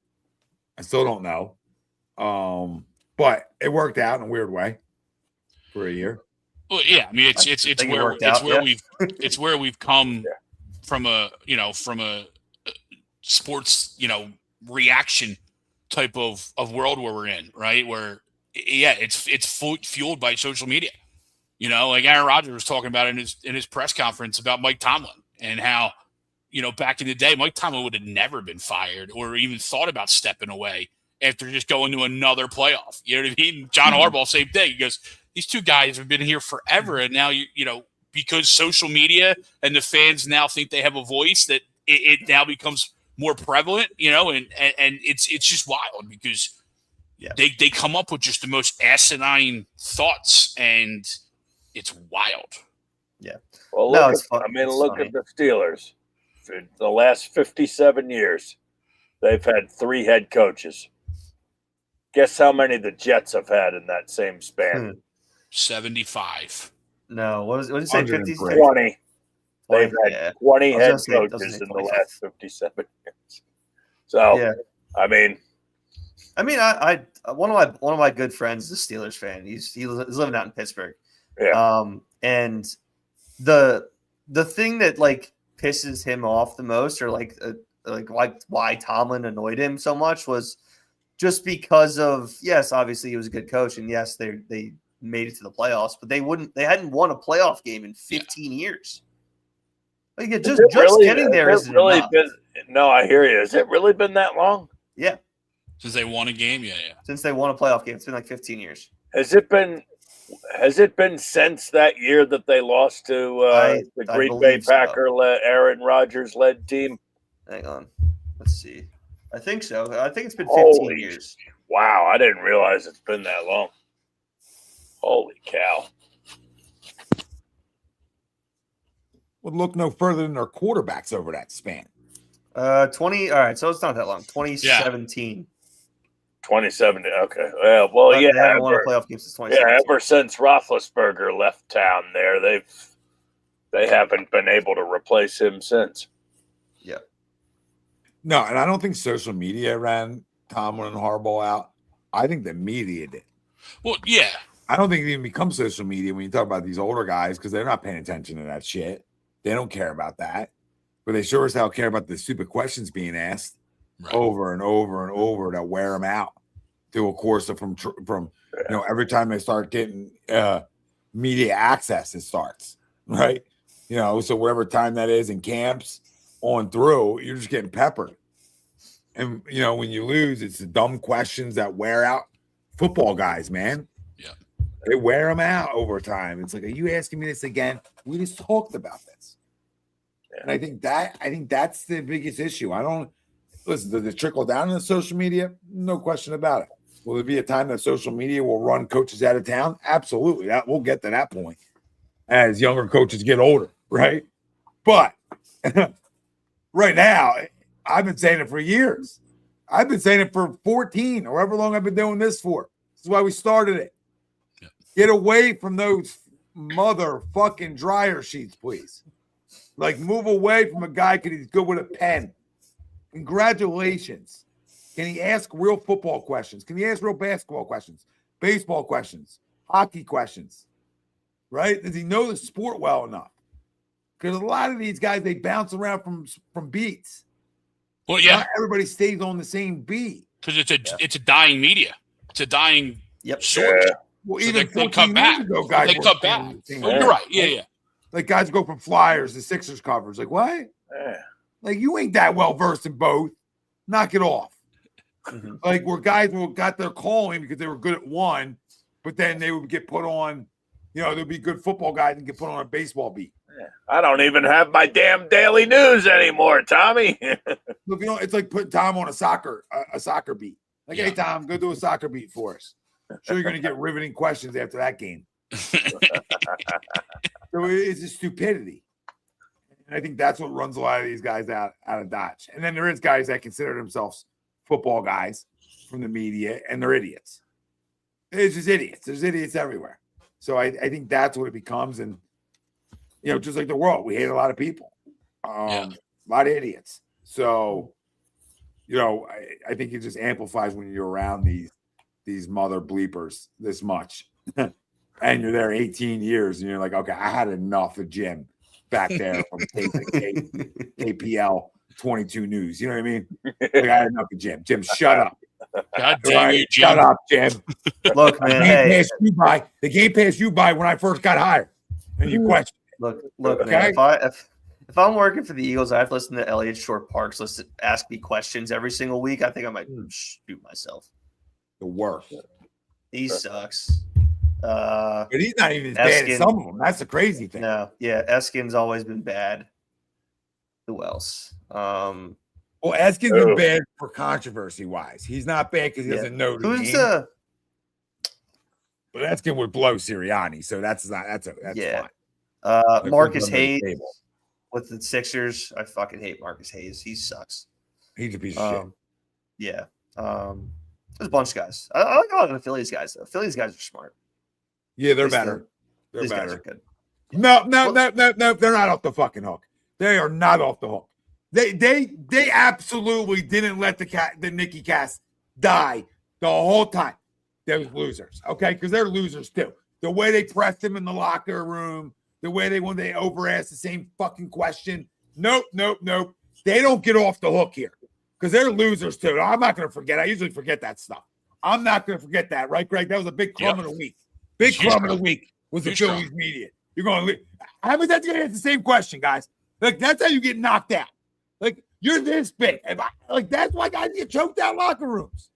I still don't know. But it worked out in a weird way for a year. Well, yeah, I mean it's where we've come from a sports reaction type of world where we're in, right? Where it's fueled by social media. Like Aaron Rodgers was talking about in his press conference about Mike Tomlin and how back in the day Mike Tomlin would have never been fired or even thought about stepping away after just going to another playoff. You know what I mean? John Harbaugh, same thing. He goes, these two guys have been here forever, and now because social media and the fans now think they have a voice, that it now becomes more prevalent, and it's just wild because they come up with just the most asinine thoughts, and it's wild. Yeah. Well, look at the Steelers. For the last 57 years, they've had 3 head coaches. Guess how many the Jets have had in that same span? 75. No, what did you say? 50? 20. They've had 20 head coaches in the last 57 years. So, I mean, I one of my good friends is a Steelers fan. He's living out in Pittsburgh. Yeah. And the thing that like pisses him off the most, or like why Tomlin annoyed him so much, was just because of, yes, obviously he was a good coach, and yes, they made it to the playoffs, but they hadn't won a playoff game in 15 years. Like just getting there isn't really enough. No, I hear you. Has it really been that long? Yeah. Since they won a game? Yeah. Since they won a playoff game. It's been like 15 years. Has it been since that year that they lost to the Green Bay Packer Aaron Rodgers led team? Hang on. Let's see. I think so. I think it's been 15 years. Wow, I didn't realize it's been that long. Holy cow. Would look no further than their quarterbacks over that span. 20. All right, so it's not that long. 2017. 2017. Okay. Well, They haven't won a playoff game since 2017. Yeah, ever since Roethlisberger left town there, they haven't been able to replace him since. Yeah. No, and I don't think social media ran Tomlin and Harbaugh out. I think the media did. Well, yeah. I don't think it even becomes social media when you talk about these older guys, because they're not paying attention to that shit. They don't care about that. But they sure as hell care about the stupid questions being asked over and over and over that wear them out through a course of from every time they start getting media access, it starts, right? So whatever time that is in camps on through, you're just getting peppered. And, when you lose, it's the dumb questions that wear out football guys, man. Yeah. They wear them out over time. It's like, are you asking me this again? We just talked about this. And I think that's the biggest issue. listen, does it trickle down in the social media? No question about it. Will there be a time that social media will run coaches out of town? Absolutely. We'll get to that point as younger coaches get older, right? But right now, I've been saying it for years. I've been saying it for 14 or however long I've been doing this for. This is why we started it. Yeah. Get away from those motherfucking dryer sheets, please. Like, move away from a guy because he's good with a pen. Congratulations. Can he ask real football questions? Can he ask real basketball questions? Baseball questions? Hockey questions? Right? Does he know the sport well enough? Because a lot of these guys, they bounce around from beats. Well, yeah. Not everybody stays on the same beat. Because it's a dying media. It's a dying source. Yeah. Well, so even they cut back. Ago, guys they cut back. You're right. Yeah. Like guys go from Flyers to Sixers covers. Like, what? Yeah. Like, you ain't that well versed in both. Knock it off. Mhm. Like, where guys got their calling because they were good at one, but then they would get put on, there'd be good football guys and get put on a baseball beat. Yeah. I don't even have my damn daily news anymore, Tommy. Look, it's like putting Tom on a soccer beat. Like, hey, Tom, go do a soccer beat for us. I'm sure you're going to get riveting questions after that game. So it's a stupidity. And I think that's what runs a lot of these guys out of Dodge. And then there is guys that consider themselves football guys from the media, and they're idiots. It's just idiots. There's idiots everywhere. So I think that's what it becomes. And, just like the world, we hate a lot of people. A lot of idiots. So, I think it just amplifies when you're around these mother bleepers this much. And you're there 18 years, and you're like, okay, I had enough of Jim back there from KPL 22 News. You know what I mean? Like, I had enough of Jim. Jim, shut up. God damn you, Jim. Shut up, Jim. Look, man. The game passed you by when I first got hired, and you questioned it. Look, okay? Man. If I'm working for the Eagles, I have to listen to Elliott Short Parks ask me questions every single week. I think I might shoot myself. The worst. He sucks. But he's not even as bad as some of them. That's the crazy thing. No, yeah, Eskin's always been bad. Who else? Well, Eskin's been bad for controversy-wise. He's not bad because he doesn't know the game. But Eskin would blow Sirianni, so that's fine. Marcus Hayes with the Sixers. I fucking hate Marcus Hayes. He sucks. He's a piece of shit. Yeah. There's a bunch of guys. I like a lot of the Phillies guys, though. Phillies guys are smart. Yeah, they're better. These guys are good. No, they're not off the fucking hook. They are not off the hook. They absolutely didn't let the Nicky Cass die the whole time. Those losers, okay? Because they're losers too. The way they pressed him in the locker room, the way when they over-asked the same fucking question. Nope. They don't get off the hook here because they're losers too. I'm not going to forget. I usually forget that stuff. I'm not going to forget that, right, Greg? That was a big crumb of the week. Big crumb of the week was the Phillies media. You're going to how many times you ask the same question, guys? Like, that's how you get knocked out. Like, you're this big. That's why guys get choked out locker rooms.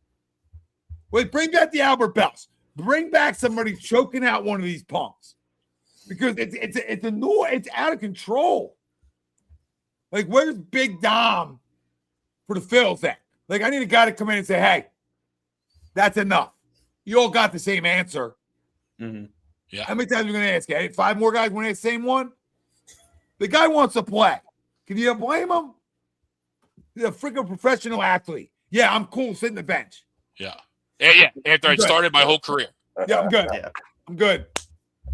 Wait, bring back the Albert Bells. Bring back somebody choking out one of these punks. Because it's a noise. It's out of control. Like, where's Big Dom for the Phils at? Like, I need a guy to come in and say, hey, that's enough. You all got the same answer. Mm-hmm. Yeah. How many times are we going to ask? Hey, 5 more guys want to ask the same one? The guy wants to play. Can you blame him? He's a freaking professional athlete. Yeah, I'm cool sitting the bench. Yeah. After I started my whole career. Yeah, I'm good. Yeah. I'm good.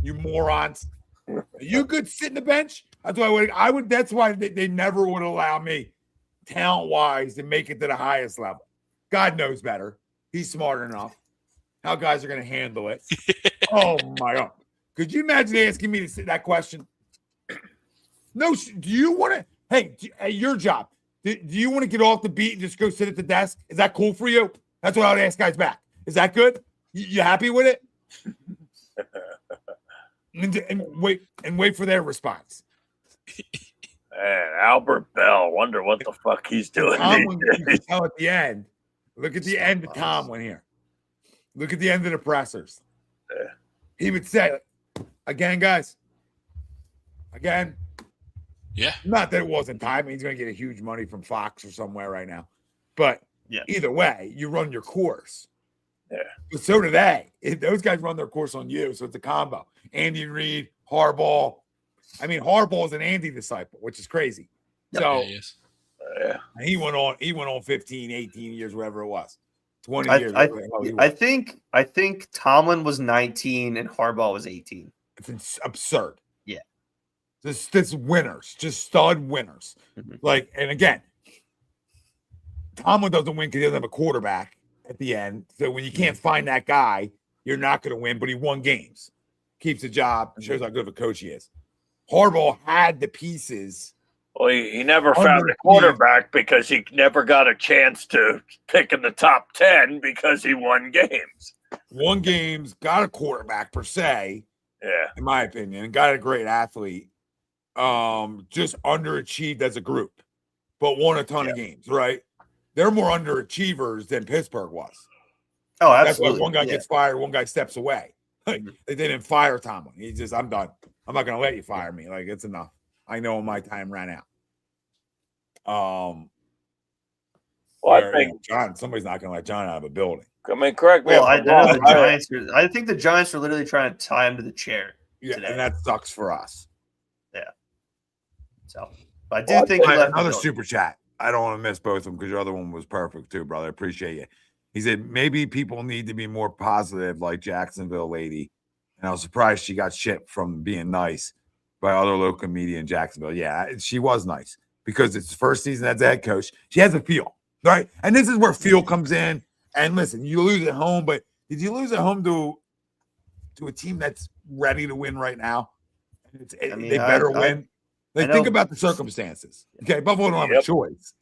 You morons. Are you good sitting the bench? That's why I would. That's why they never would allow me, talent-wise, to make it to the highest level. God knows better. He's smart enough. How guys are going to handle it. Oh, my God. Could you imagine asking me to sit that question? No. Do you want to? Hey, your job. Do you want to get off the beat and just go sit at the desk? Is that cool for you? That's what I would ask guys back. Is that good? You happy with it? and wait for their response. Man, Albert Bell. Wonder what the fuck he's doing. Tomlin, you can tell at the end. Look at the end of Tomlin here. Look at the end of the pressers. Yeah. He would say, again, guys. Yeah. Not that it wasn't time. He's going to get a huge money from Fox or somewhere right now. But Yeah. either way, you run your course. Yeah. But so do they. Those guys run their course on you. So it's a combo. Andy Reid, Harbaugh. I mean, Harbaugh is an Andy disciple, which is crazy. Yep. So Yeah, he is. he went on 15, 18 years, whatever it was. 20 years. I think Tomlin was 19 and Harbaugh was 18. It's absurd. Yeah. This winners, just stud winners. Like, and again, Tomlin doesn't win because he doesn't have a quarterback at the end. So when you can't find that guy, you're not going to win. But he won games, keeps the job, shows how good of a coach he is. Harbaugh had the pieces. Well, he never found a quarterback because he never got a chance to pick in the top 10 because he won games. Won games, got a quarterback per se, in my opinion, and got a great athlete. Just underachieved as a group, but won a ton of games, right? They're more underachievers than Pittsburgh was. Oh, absolutely. That's why one guy gets fired, one guy steps away. They didn't fire Tomlin. He just, I'm done. I'm not going to let you fire me. Like, it's enough. I know my time ran out. I think John, somebody's not going to let John out of a building. I mean, correct me. Well, I think the Giants are literally trying to tie him to the chair. Yeah, today. and that sucks for us. Yeah. So, but I do think he left another super chat. I don't want to miss both of them because your other one was perfect too, brother. I appreciate you. He said maybe people need to be more positive, like Jacksonville lady. And I was surprised she got shit from being nice by other local media in Jacksonville. Yeah, she was nice because it's the first season as a head coach. She has a feel, right? And this is where feel comes in. And listen, you lose at home, but did you lose at home to a team that's ready to win right now? They better win. Think about the circumstances. Okay, Buffalo don't have a choice.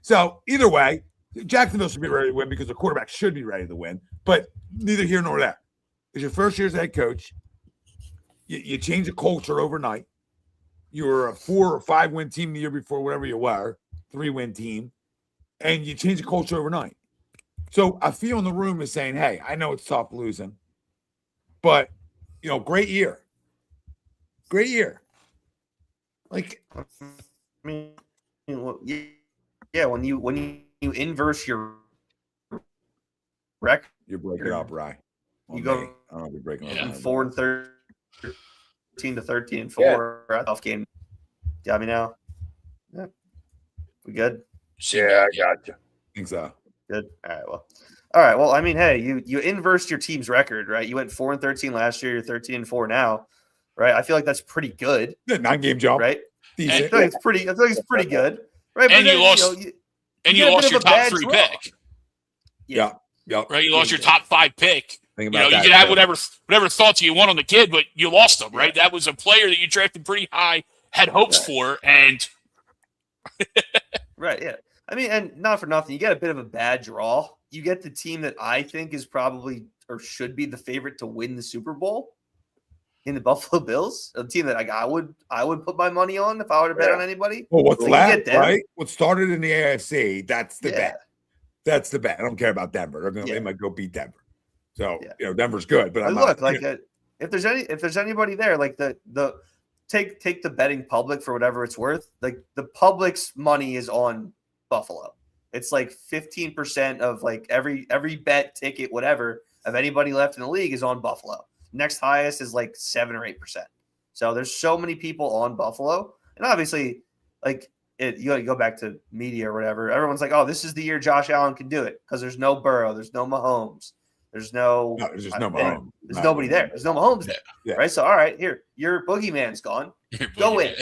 So either way, Jacksonville should be ready to win because the quarterback should be ready to win. But neither here nor there. It's your first year as head coach. You change the culture overnight. You were a 4 or 5 win team the year before, whatever you were, 3-win team, and you change the culture overnight. So I feel in the room is saying, hey, I know it's tough losing, but, great year. Great year. Like, I mean, yeah, when you inverse your record, you're breaking up, Rye. You go I don't know if you're breaking up. 4-13 to 13-4 off game. Got me now. Yeah. We good? Yeah, I got you. I think so. Good. All right. Well, I mean, hey, you inversed your team's record, right? You went 4-13 last year. You're 13-4 now, right? I feel like that's pretty good. Yeah, 9-game jump, right? Decent. I feel like it's pretty good, right? And you lost your top 3 pick. Yeah. Right, you lost your top 5 pick. You can have whatever thoughts you want on the kid, but you lost him, right? That was a player that you drafted pretty high, had hopes for, and right, yeah. I mean, and not for nothing, you get a bit of a bad draw. You get the team that I think is probably or should be the favorite to win the Super Bowl in the Buffalo Bills, a team that I would put my money on if I were to bet on anybody. Well, what's left, right? What started in the AFC, that's the bet. That's the bet. I don't care about Denver. They might go beat Denver. So Denver's good, but if there's anybody there, like the take the betting public for whatever it's worth. Like the public's money is on Buffalo. It's like 15% of like every bet ticket, whatever of anybody left in the league is on Buffalo. Next highest is like 7 or 8%. So there's so many people on Buffalo, and obviously, like you go back to media or whatever. Everyone's like, "Oh, this is the year Josh Allen can do it," because there's no Burrow, there's no Mahomes, there's Mahomes. There's nobody there. There's no Mahomes there, right? So all right, here your boogeyman's gone. Go in,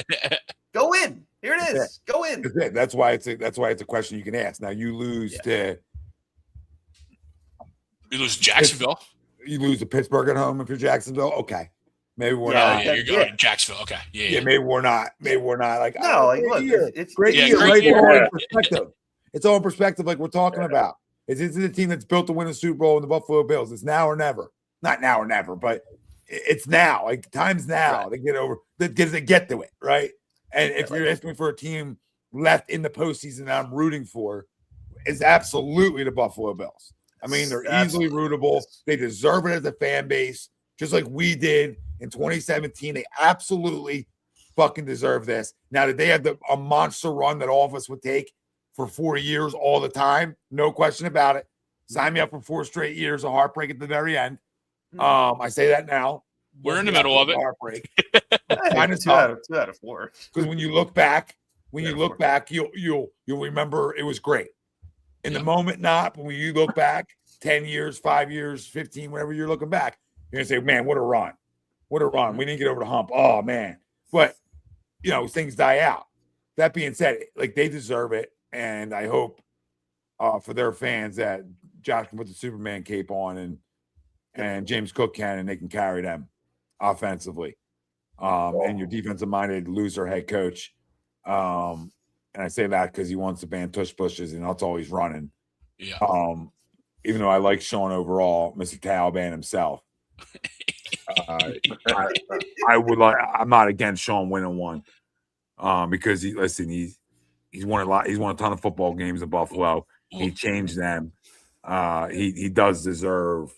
go in. Here it is. Go in. That's why it's a question you can ask. Now you lose to Jacksonville. You lose to Pittsburgh at home if you're Jacksonville. Okay, maybe we're not. Yeah, you're going to Jacksonville. Okay, yeah. Maybe we're not. Maybe we're not. Like look, it's great year. Right? It's all in perspective. It's all in perspective, like we're talking about. This is a team that's built to win a Super Bowl in the Buffalo Bills. It's now or never. Not now or never, but it's now. Like time's now to get over. To get to it, right? And if you're asking me for a team left in the postseason that I'm rooting for, is absolutely the Buffalo Bills. I mean, they're easily rootable. They deserve it as a fan base, just like we did in 2017. They absolutely fucking deserve this. Now, did they have a monster run that all of us would take? for 4 years all the time. No question about it. Sign me up for 4 straight years of heartbreak at the very end. I say that now. We're in the middle of it. Heartbreak. Two out of 4. Because when you look back, you'll remember it was great. In the moment, not. But when you look back, 10 years, 5 years, 15, whenever you're looking back, you're gonna say, "Man, what a run! What a run! We didn't get over the hump. Oh man!" But things die out. That being said, like they deserve it, and I hope for their fans that Josh can put the Superman cape on and James Cook can, and they can carry them offensively. And your defensive-minded loser head coach. And I say that because he wants to ban tush pushes, and that's all he's running. Yeah. Even though I like Sean overall, Mr. Taliban himself. I'm not against Sean winning one. Because he's won a lot. He's won a ton of football games in Buffalo. He changed them. He does deserve.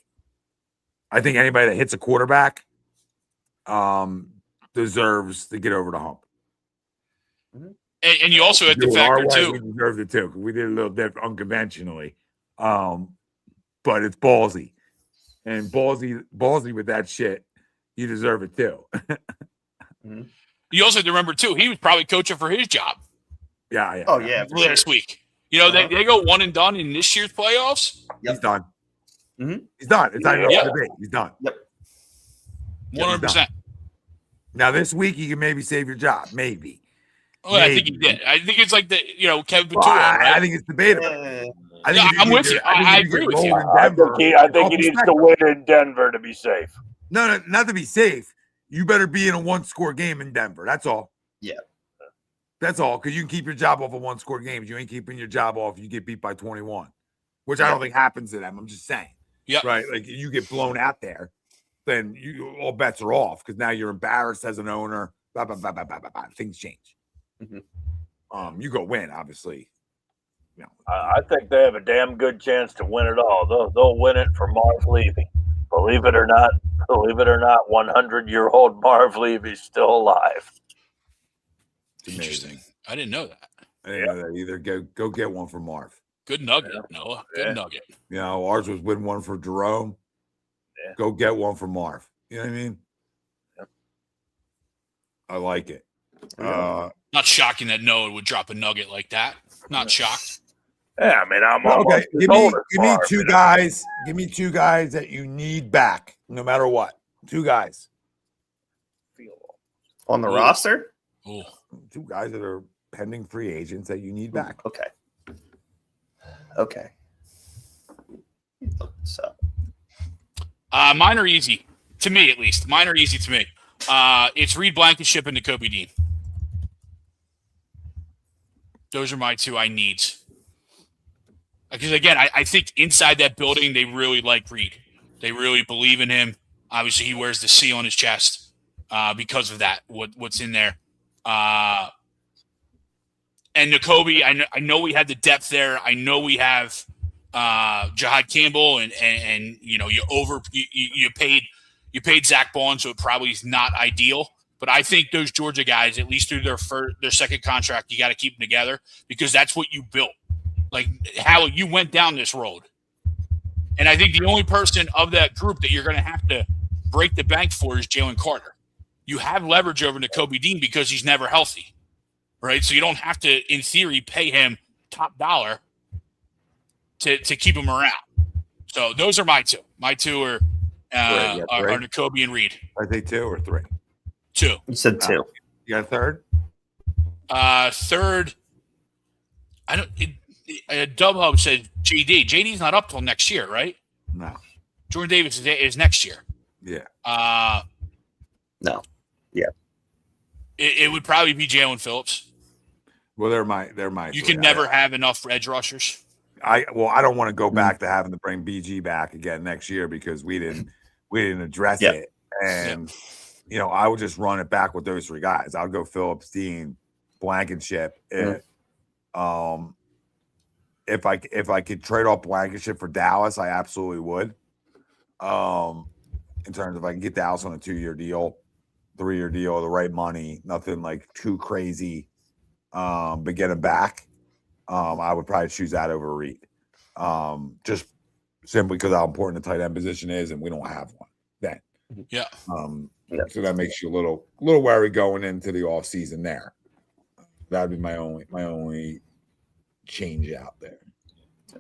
I think anybody that hits a quarterback deserves to get over the hump. And you also had the factor too. We deserved it too. We did a little different, unconventionally. But it's ballsy, and ballsy with that shit. You deserve it too. You also have to remember too. He was probably coaching for his job. Yeah. Oh yeah. Last week, they go one and done in this year's playoffs. He's done. Mm-hmm. He's done. It's not even a debate. He's done. Yep. 100%. Now this week you can maybe save your job. Maybe. Well, I think he did. I think it's like the Kevin Patullo. Well, right? I think it's debatable. I'm with you. I agree with you. I think he needs to win in Denver to be safe. No, not to be safe. You better be in a 1-score game in Denver. That's all. Yeah. That's all. Because you can keep your job off of 1-score games. You ain't keeping your job off if you get beat by 21, which I don't think happens to them. I'm just saying. Yeah. Right. Like you get blown out there, then all bets are off because now you're embarrassed as an owner. Blah, blah, blah, blah, blah, blah, blah. Things change. Mm-hmm. You go win, obviously. I think they have a damn good chance to win it all. They'll win it for Marv Levy. Believe it or not, 100-year-old Marv Levy's still alive. Interesting. I didn't know that. I didn't know that either. Go get one for Marv. Good nugget, Noah. Good nugget. Ours was win one for Jerome. Yeah. Go get one for Marv. You know what I mean? Yep. I like it. Not shocking that Noah would drop a nugget like that. Not shocked. Yeah, I mean, I'm okay. Give me two guys. Give me 2 guys that you need back, no matter what. 2 guys on the roster. Ooh. 2 guys that are pending free agents that you need back. Okay. So, mine are easy to me, at least. Mine are easy to me. It's Reed Blankenship and Nakobe Dean. Those are my 2 I need. Because, again, I think inside that building, they really like Reed. They really believe in him. Obviously, he wears the C on his chest because of that, what's in there. And Nakobe, I know we had the depth there. I know we have Jahad Campbell, and you paid Zach Bond, so it probably is not ideal. But I think those Georgia guys, at least through their second contract, you got to keep them together because that's what you built. Like, how you went down this road. And I think the only person of that group that you're going to have to break the bank for is Jalen Carter. You have leverage over Nakobe Dean because he's never healthy, right? So you don't have to, in theory, pay him top dollar to keep him around. So those are my 2. My 2 are Nakobe and Reed. I think 2 or 3. 2. You said 2. You got a third? Third, I don't. Dub Hub said JD. JD's not up till next year, right? No. Jordan Davis is next year. Yeah. No. Yeah. It would probably be Jalen Phillips. Well, they're my. You can never have enough edge rushers. I don't want to go back to having to bring BG back again next year because we didn't address it, and I would just run it back with those 3 guys. I'll go Phillips, Dean, Blankenship. If I could trade off Blankenship for Dallas, I absolutely would. In terms of if I can get Dallas on a 2-year deal, 3-year deal, the right money, nothing like too crazy, but get him back. I would probably choose that over Reed. Just simply because how important the tight end position is, and we don't have one then. Yeah. So that makes you a little worried going into the off season there. That'd be my only change out there.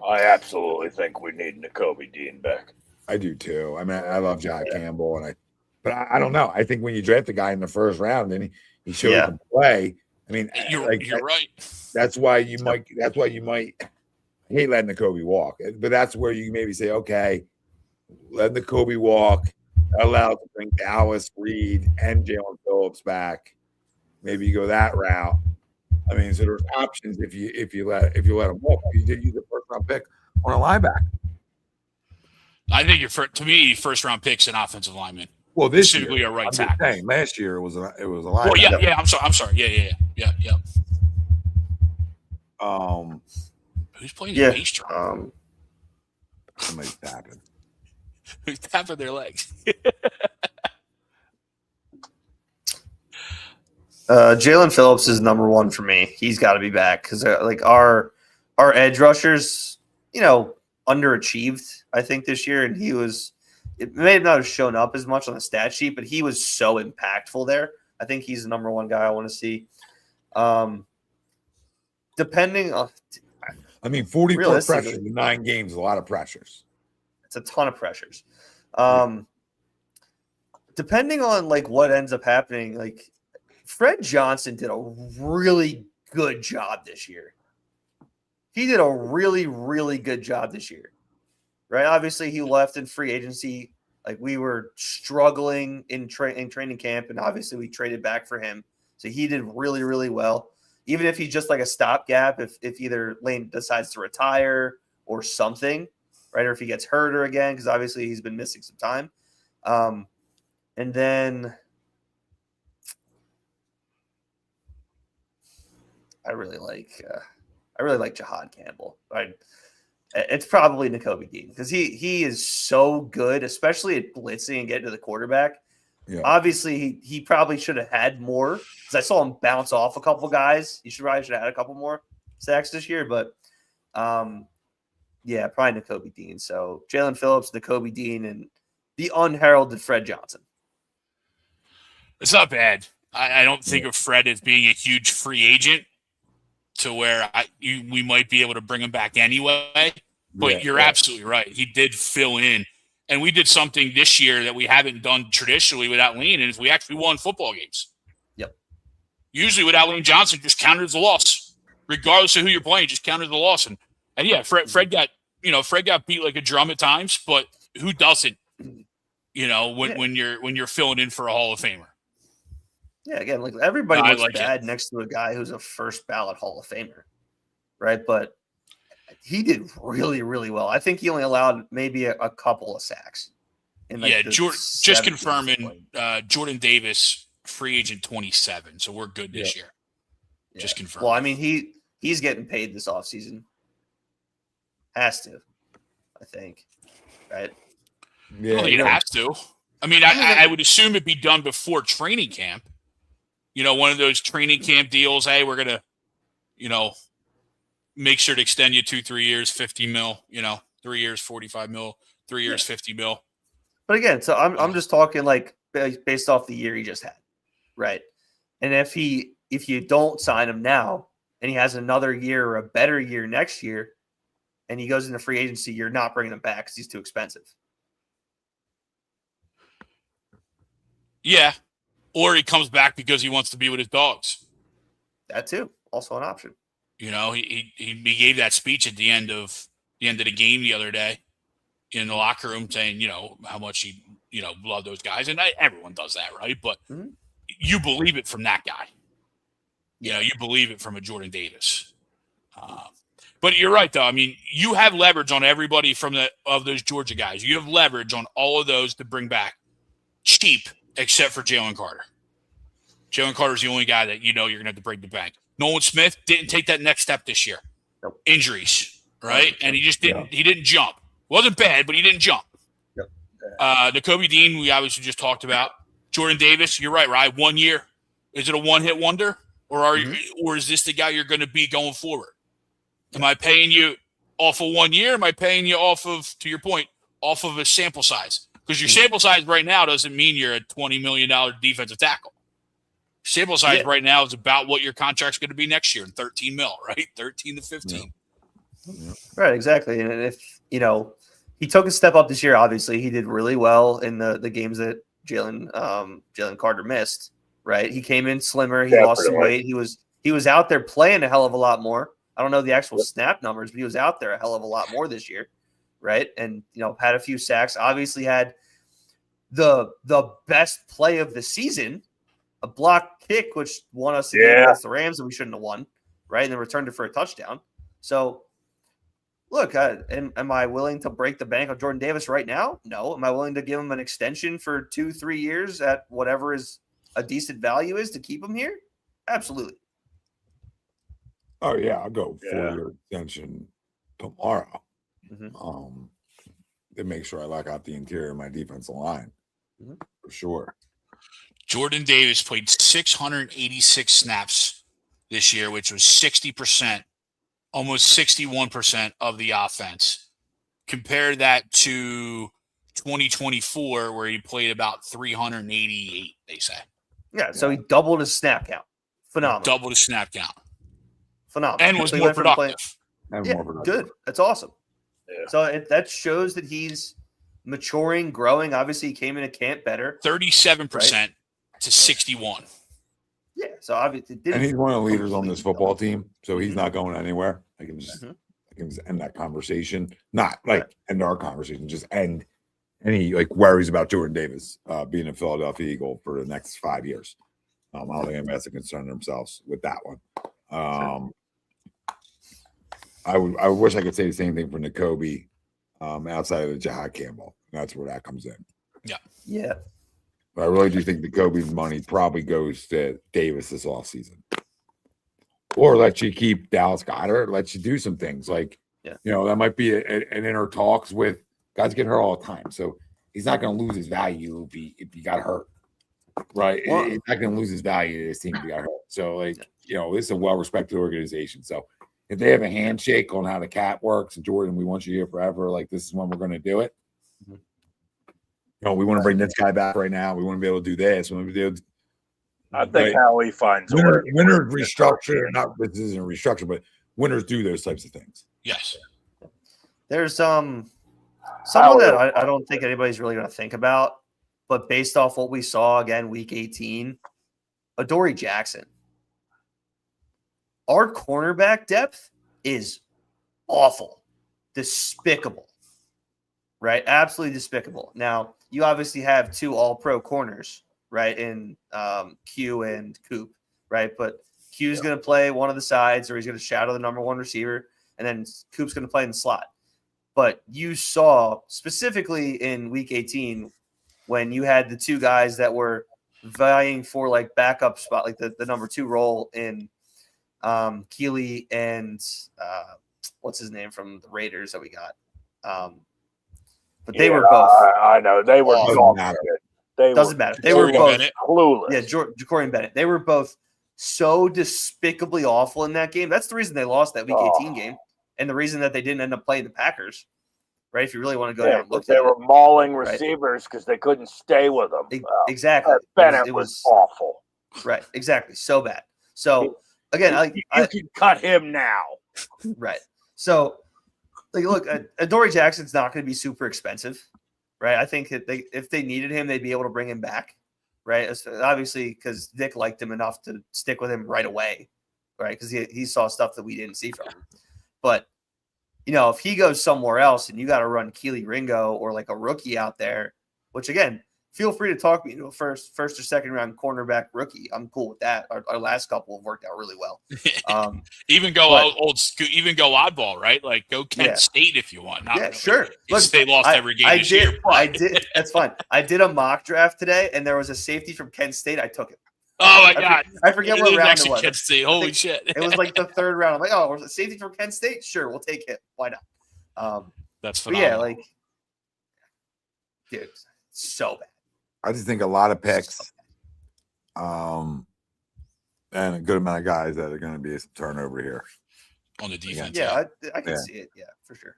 I absolutely think we need Nakobe Dean back. I do too. I mean, I love Jack Campbell, but I don't know. I think when you draft a guy in the first round and he showed he can play. I mean, you're right. That's why you might. I hate letting Nakobe walk, but that's where you maybe say, okay, let Nakobe walk. Allowed to bring Dallas, Reed, and Jalen Phillips back. Maybe you go that route. I mean, so there's options if you let them walk. You did use a first round pick on a linebacker. I think to me, first round pick's an offensive lineman. Well, this specifically year, a right tackle. Saying, last year it was a linebacker. Well, yeah. I'm sorry. Yeah. Who's playing the bass drum? Somebody's tapping. Who's tapping their legs? Jalen Phillips is number one for me. He's got to be back because like our edge rushers, underachieved, I think, this year, and it may not have shown up as much on the stat sheet, but he was so impactful there. I think he's the number one guy I want to see. Depending on, 44 pressures in 9 games, a lot of pressures. It's a ton of pressures. Depending on what ends up happening, Fred Johnson did a really good job this year. He did a really, really good job this year, right? Obviously, he left in free agency. We were struggling in training camp, and obviously we traded back for him. So he did really, really well. Even if he's just a stopgap, if either Lane decides to retire or something, right? Or if he gets hurt or again, because obviously he's been missing some time. And then I really like Jahad Campbell. It's probably Nakobe Dean because he is so good, especially at blitzing and getting to the quarterback. Yeah. Obviously, he probably should have had more because I saw him bounce off a couple guys. He probably should have had a couple more sacks this year, but probably Nakobe Dean. So Jalen Phillips, Nakobe Dean, and the unheralded Fred Johnson. It's not bad. I don't think of Fred as being a huge free agent to where we might be able to bring him back anyway. But you're absolutely right. He did fill in. And we did something this year that we haven't done traditionally without Lane, and is we actually won football games. Yep. Usually without Lane Johnson, just counters the loss. Regardless of who you're playing, just counters the loss. And Fred got beat like a drum at times, but who doesn't, when you're filling in for a Hall of Famer. Yeah, again, everybody looks bad next to a guy who's a first ballot Hall of Famer, right? But he did really, really well. I think he only allowed maybe a couple of sacks. Just confirming Jordan Davis, free agent 27, so we're good this year. Yeah. Just confirm. Well, I mean, he's getting paid this offseason. Has to, I think, right? Yeah, I don't think it has to. I mean, I would assume it'd be done before training camp. One of those training camp deals. Hey, we're gonna, make sure to extend you 2-3 years, 50 mil. 3 years, 45 mil. 3 years, 50 mil. But again, so I'm just talking based off the year he just had, right? And if you don't sign him now, and he has another year or a better year next year, and he goes into free agency, you're not bringing him back because he's too expensive. Yeah. Or he comes back because he wants to be with his dogs. That too. Also an option. He gave that speech at the end of the game the other day in the locker room saying, how much he, loved those guys. And everyone does that, right? But you believe it from that guy. You believe it from a Jordan Davis. But you're right, though. I mean, you have leverage on everybody of those Georgia guys. You have leverage on all of those to bring back cheap, except for Jalen Carter. Jalen Carter's the only guy that you're going to have to break the bank. Nolan Smith didn't take that next step this year. Nope. Injuries, right? And he just didn't. He didn't jump. Wasn't bad, but he didn't jump. Yep. Nakobe Dean, we obviously just talked about. Jordan Davis, you're right, right? 1 year. Is it a one-hit wonder, or is this the guy you're going to be going forward? Am I paying you off of 1 year? Am I paying you off of, to your point, off of a sample size? Because your sample size right now doesn't mean you're a $20 million defensive tackle. Sample size right now is about what your contract's going to be next year, 13 mil, right? 13 to 15. Yeah. Right, exactly. And if, he took a step up this year, obviously. He did really well in the games that Jalen Carter missed, right? He came in slimmer. He lost some weight. He was out there playing a hell of a lot more. I don't know the actual snap numbers, but he was out there a hell of a lot more this year, right? And, had a few sacks. Obviously had the best play of the season, a block kick, which won us the game against the Rams, and we shouldn't have won, right? And then returned it for a touchdown. So, look, am I willing to break the bank on Jordan Davis right now? No. Am I willing to give him an extension for 2-3 years at whatever is a decent value is to keep him here? Absolutely. Oh, yeah, I'll go 4-year extension tomorrow. Mm-hmm. To make sure I lock out the interior of my defensive line, for sure. Jordan Davis played 686 snaps this year, which was 60%, almost 61% of the offense. Compare that to 2024, where he played about 388, they say. Yeah, so he doubled his snap count. Phenomenal. Doubled his snap count. Phenomenal. And was more productive. Good. That's awesome. Yeah. So that shows that he's maturing, growing. Obviously, he came into camp better. 37% to 61. Yeah, so obviously, and he's one of the leaders on this football team, so he's not going anywhere. I can just end that conversation. Not end our conversation, just end any worries about Jordan Davis being a Philadelphia Eagle for the next 5 years. I don't think anybody has to concern themselves with that one. I wish I could say the same thing for N'Kobe outside of the Jahad Campbell. That's where that comes in. Yeah. Yeah. But I really do think N'Kobe's money probably goes to Davis this offseason. Or let you keep Dallas Goedert, let you do some things. That might be an inner talks with guys get hurt all the time. So he's not going to lose his value if he got hurt. Right? Well, he's not going to lose his value to this team if he got hurt. So, this is a well-respected organization. So if they have a handshake on how the cap works, and Jordan, we want you here forever, this is when we're going to do it. We want to bring this guy back right now. We want to be able to do this. I think how he finds winners restructure, not this isn't a restructure, but winners do those types of things. Yes. There's someone that I don't think anybody's really going to think about, but based off what we saw again, week 18, Adoree Jackson. Our cornerback depth is awful, despicable, right? Absolutely despicable. Now, you obviously have 2 all-pro corners, right, in Q and Coop, right? But Q's going to play one of the sides, or he's going to shadow the number 1 receiver, and then Coop's going to play in the slot. But you saw specifically in week 18 when you had the 2 guys that were vying for backup spot, the number 2 role in Keeley and what's his name from the Raiders that we got. But they were both. I know they were. Doesn't matter. They were both clueless. Yeah, Ja'Cory and Bennett. They were both so despicably awful in that game. That's the reason they lost that week 18 game, and the reason that they didn't end up playing the Packers. Right? If you really want to go down and look, they were mauling receivers because they couldn't stay with them. Exactly. Bennett was awful. Right. Exactly. So bad. So. Again, you can cut him now. Right. So, look, Adoree Jackson's not going to be super expensive, right? I think if they needed him, they'd be able to bring him back, right? Obviously, because Dick liked him enough to stick with him right away, right? Because he saw stuff that we didn't see from him. But, if he goes somewhere else and you got to run Keely Ringo or a rookie out there, which, again, feel free to talk me into a first or second round cornerback rookie. I'm cool with that. Our last couple have worked out really well. Even go oddball, right? Go Kent State if you want. Sure. Look, they lost every game this year. I did. That's fine. I did a mock draft today, and there was a safety from Kent State. I took it. Oh my God! I forget what round it was. Kent State. Holy shit! It was the 3rd round. I'm like, was it safety from Kent State? Sure, we'll take it. Why not? That's phenomenal. Yeah, dude, so bad. I just think a lot of picks, and a good amount of guys that are going to be some turnover here. on the defense. Yeah, I can see it. Yeah, for sure.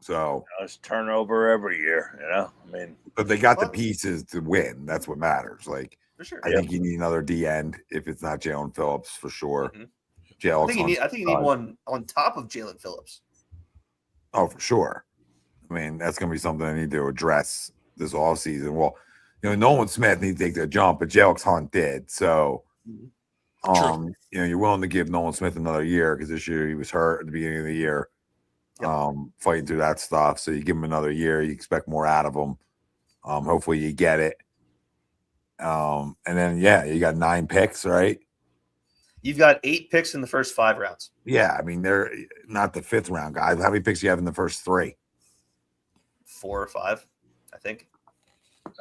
So It's turnover every year, I mean, but they got the pieces to win. That's what matters. Like, For sure. I think you need another D end if it's not Jalen Phillips for sure. I think you need one on top of Jalen Phillips. Oh, for sure. I mean, that's going to be something I need to address this offseason. Well, Nolan Smith needs to take the jump, but Jalen Hunt did. So, you're willing to give Nolan Smith another year because this year he was hurt at the beginning of the year, fighting through that stuff. So you give him another year, you expect more out of him. Hopefully you get it. And then, you got 9 picks, right? You've got 8 picks in the first 5 rounds. Yeah, I mean, they're not the 5th round guys. How many picks do you have in the first 3? 4 or 5, I think.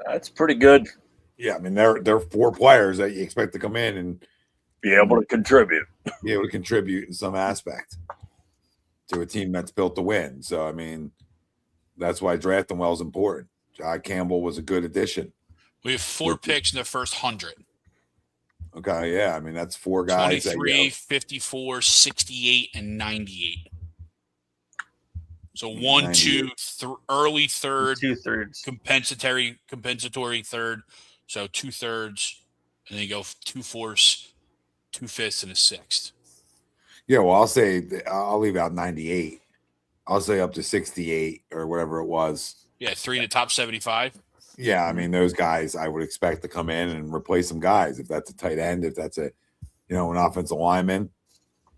That's pretty good. Yeah, I mean, they're 4 players that you expect to come in and be able to contribute. Be able to contribute in some aspect to a team that's built to win. So, I mean, that's why drafting well is important. John Campbell was a good addition. We have 4 picks in the first 100. Okay, yeah. I mean, that's 4 guys. 23, 54, 68, and 98. So 1, 2, early third, 2/3, compensatory third. So 2/3, and then you go 2/4, 2/5, and a 1/6. Yeah, well, I'll leave out 98. I'll say up to 68 or whatever it was. Yeah, 3 in the top 75. Yeah, I mean, those guys I would expect to come in and replace some guys. If that's a tight end, if that's an offensive lineman,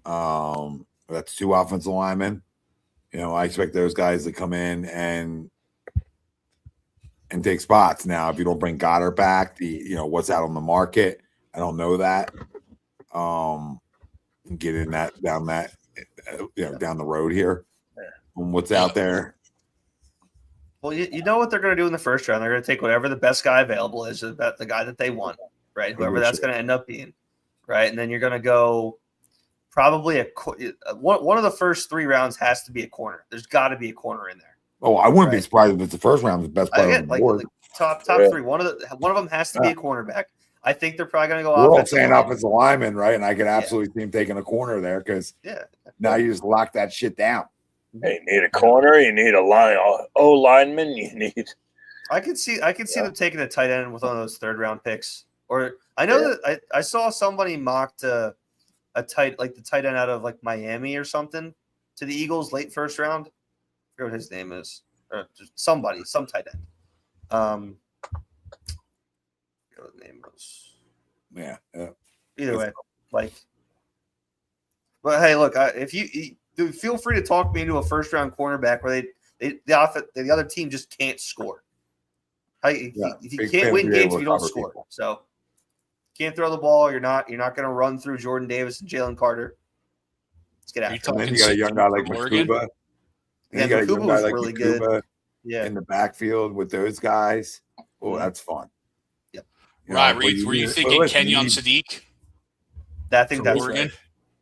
if that's 2 offensive linemen, I expect those guys to come in and take spots. Now, if you don't bring Goddard back, what's out on the market, I don't know that. Get in down the road here. What's out there? Well, you know what they're going to do in the first round. They're going to take whatever the best guy available is, about the guy that they want, right? Whoever that's going to end up being, right? And then you're going to go probably one of the first 3 rounds has to be a corner. There's got to be a corner in there. Oh, I wouldn't be surprised if it's the first round, the best player on the board. Top 3. One of them has to be a cornerback. I think they're probably going to go We're all saying offensive lineman, right? And I could absolutely see him taking a corner there because now you just lock that shit down. Hey, you need a corner. You need a lineman. You need. I could see them taking a tight end with one of those 3rd round picks. Or I know that I saw somebody mocked the tight end out of like Miami or something to the Eagles late first round. I forget what his name is, or some tight end. What the name was? Yeah. Either way, but hey, look, if you feel free to talk me into a first round cornerback where the other team just can't score. If you can't win games, you don't score. People. So can't throw the ball. You're not going to run through Jordan Davis and Jalen Carter. Let's get after it. And then you got a young guy like Makuba. Yeah, Makuba was really good. Yeah, in the backfield with those guys. Oh, that's fun. Yep. Right. Were you thinking Kenyon Sadiq? I think that's Oregon. Right.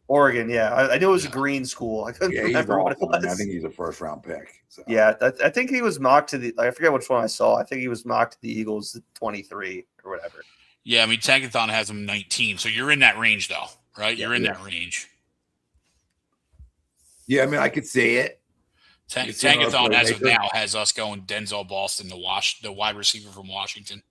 Oregon, yeah. I knew it was a green school. I couldn't remember what it was. I think he's a 1st round pick. So. Yeah, I think he was mocked to I forget which one I saw. I think he was mocked to the Eagles 23 or whatever. Yeah, I mean, Tankathon has him 19. So you're in that range, though, right? You're in that range. Yeah, I mean, I could see it. Tankathon as of now has us going Denzel Boston, the wide receiver from Washington.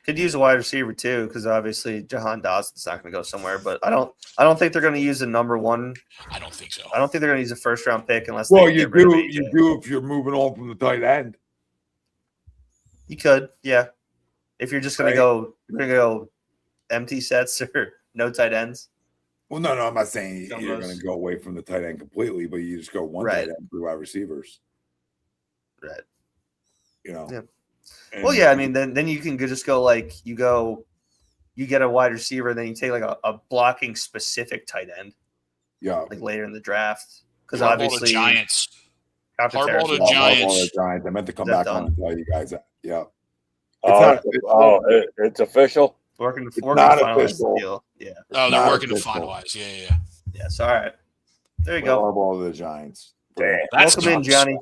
Could use a wide receiver too, because obviously Jahan Dawson's not going to go somewhere. But I don't think they're going to use a number 1. I don't think so. I don't think they're going to use a 1st round pick unless. Well, you do if you're moving on from the tight end. You could, yeah. If you're just going to go empty sets or no tight ends. Well, no, I'm not saying you're going to go away from the tight end completely, but you just go one tight end, 3 wide receivers. Right. Yeah. Well, yeah, I mean, then you can just go you get a wide receiver, then you take like a blocking specific tight end. Yeah. Like later in the draft. Because obviously Giants. Harbaugh the Giants. I meant to come back on and tell you guys that. Yeah. It's official. Working to finalize the deal. Yeah. Oh, they're working to finalize. Yeah. Yeah. So all right. There you go. Harbaugh the Giants. Damn. Welcome in, Johnny.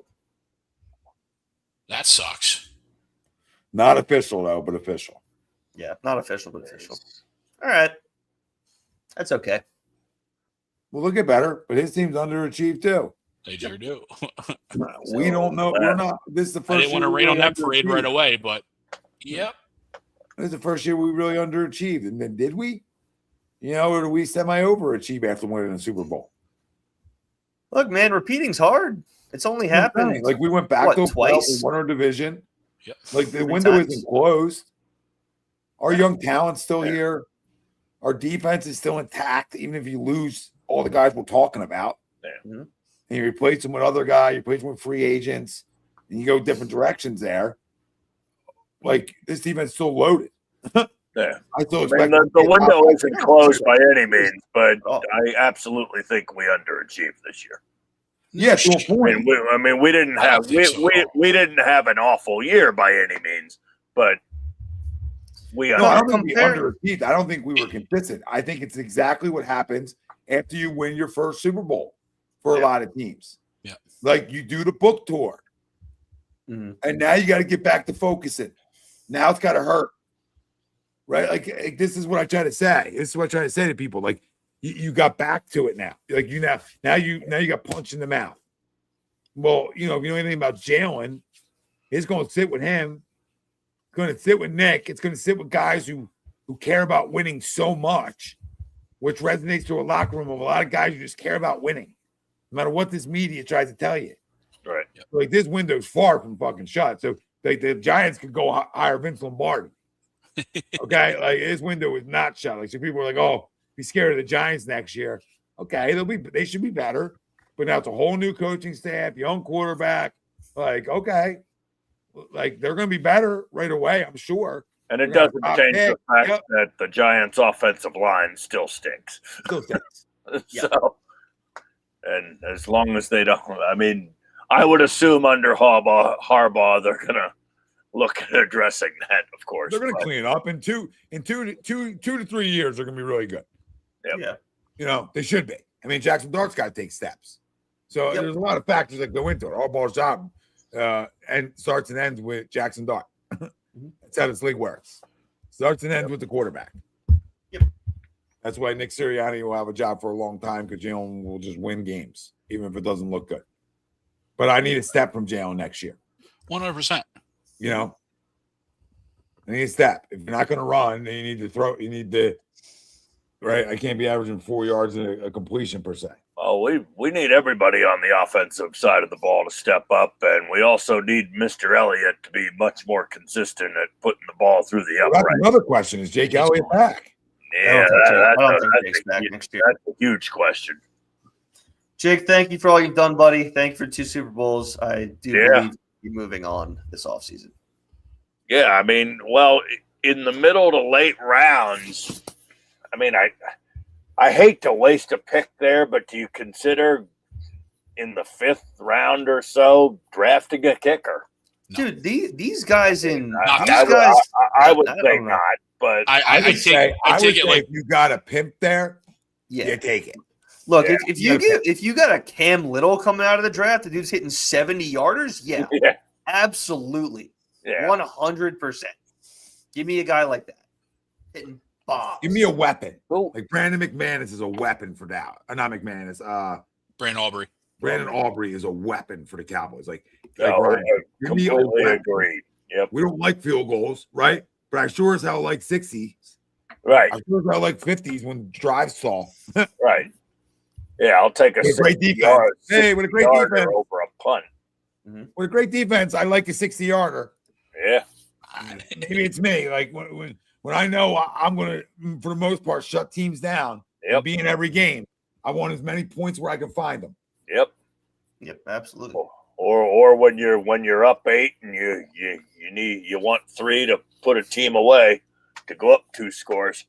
That sucks. Not official though, but official. Yeah, not official, but official. All right. That's okay. Well, they'll get better, but his team's underachieved too. They sure do. We don't know. We're not. This is the first. I didn't want to rain on that parade right away, but yep. This is the first year we really underachieved, and then did we? Or do we semi-overachieve after winning the Super Bowl? Look, man, repeating's hard. It's only happened. Like we went back to twice. We won our division. Yep. Like the window isn't closed. Our young talent's still here. Our defense is still intact, even if you lose all the guys we're talking about. Mm-hmm. And you replace them with other guys, you replace them with free agents, and you go different directions there. Like this defense is still loaded. Yeah. I still expect the window isn't closed by any means, but I absolutely think we underachieved this year. Yeah, to a point. We didn't have we didn't have an awful year by any means, but we I don't think we underachieved. I don't think we were consistent. I think it's exactly what happens after you win your first Super Bowl for a lot of teams. Yeah, like you do the book tour, and now you got to get back to focusing. Now it's got to hurt. Right, like this is what I try to say. This is what I try to say to people. Like you got back to it now. Like now you got punched in the mouth. Well, if you know anything about Jalen, it's going to sit with him. It's going to sit with Nick. It's going to sit with guys who care about winning so much, which resonates to a locker room of a lot of guys who just care about winning, no matter what this media tries to tell you. Right. Like this window's far from fucking shut. So like the Giants could go hire Vince Lombardi. Okay, like his window is not shut. Like so people are like, "Oh, be scared of the Giants next year." Okay, they should be better, but now it's a whole new coaching staff, young quarterback. Like, okay, like they're going to be better right away, I'm sure. And it doesn't change the fact that the Giants' offensive line still stinks. Still stinks. So, and as long as they don't, I would assume under Harbaugh they're going to look at addressing that, of course. They're going to clean it up in two to 3 years. They're going to be really good. Yep. Yeah. They should be. Jackson Dart's got to take steps. So there's a lot of factors that go into it. Harbaugh's job and starts and ends with Jackson Dart. That's how this league works. Starts and ends with the quarterback. Yep. That's why Nick Sirianni will have a job for a long time because Jalen will just win games, even if it doesn't look good. But I need a step from Jalen next year. 100%. I need a step. If you're not going to run, then you need to throw. You need to, right? I can't be averaging 4 yards in a completion per se. Oh, we need everybody on the offensive side of the ball to step up, and we also need Mr. Elliott to be much more consistent at putting the ball through the upright. That's another question: is Jake Elliott back? Yeah, Jake's back next year. That's a huge question. Jake, thank you for all you've done, buddy. Thank you for 2 Super Bowls. I do believe you're moving on this offseason. Yeah, well, in the middle to late rounds, I hate to waste a pick there, but do you consider in the 5th round or so drafting a kicker? No. Dude, these guys I would say not, but I would say if you got a pimp there, you take it. Look, if you got a Cam Little coming out of the draft, the dude's hitting 70-yarders, absolutely, 100%. Give me a guy like that hitting bombs. Give me a weapon. Like Brandon McManus is a weapon for that. Not McManus. Brandon Aubrey. Brandon Aubrey is a weapon for the Cowboys. Like Ryan, completely agree. Yep. We don't like field goals, right? But I sure as hell like 60s. Right. I sure as hell like 50s when drives stall. Right. Yeah, I'll take a great defense. With a great defense over a punt. With a great defense, I like a 60-yarder. Yeah. Maybe it's me. Like when I know I'm going to, for the most part, shut teams down and be in every game, I want as many points where I can find them. Yep, absolutely. Or when you're up 8 and you want 3 to put a team away to go up 2 scores.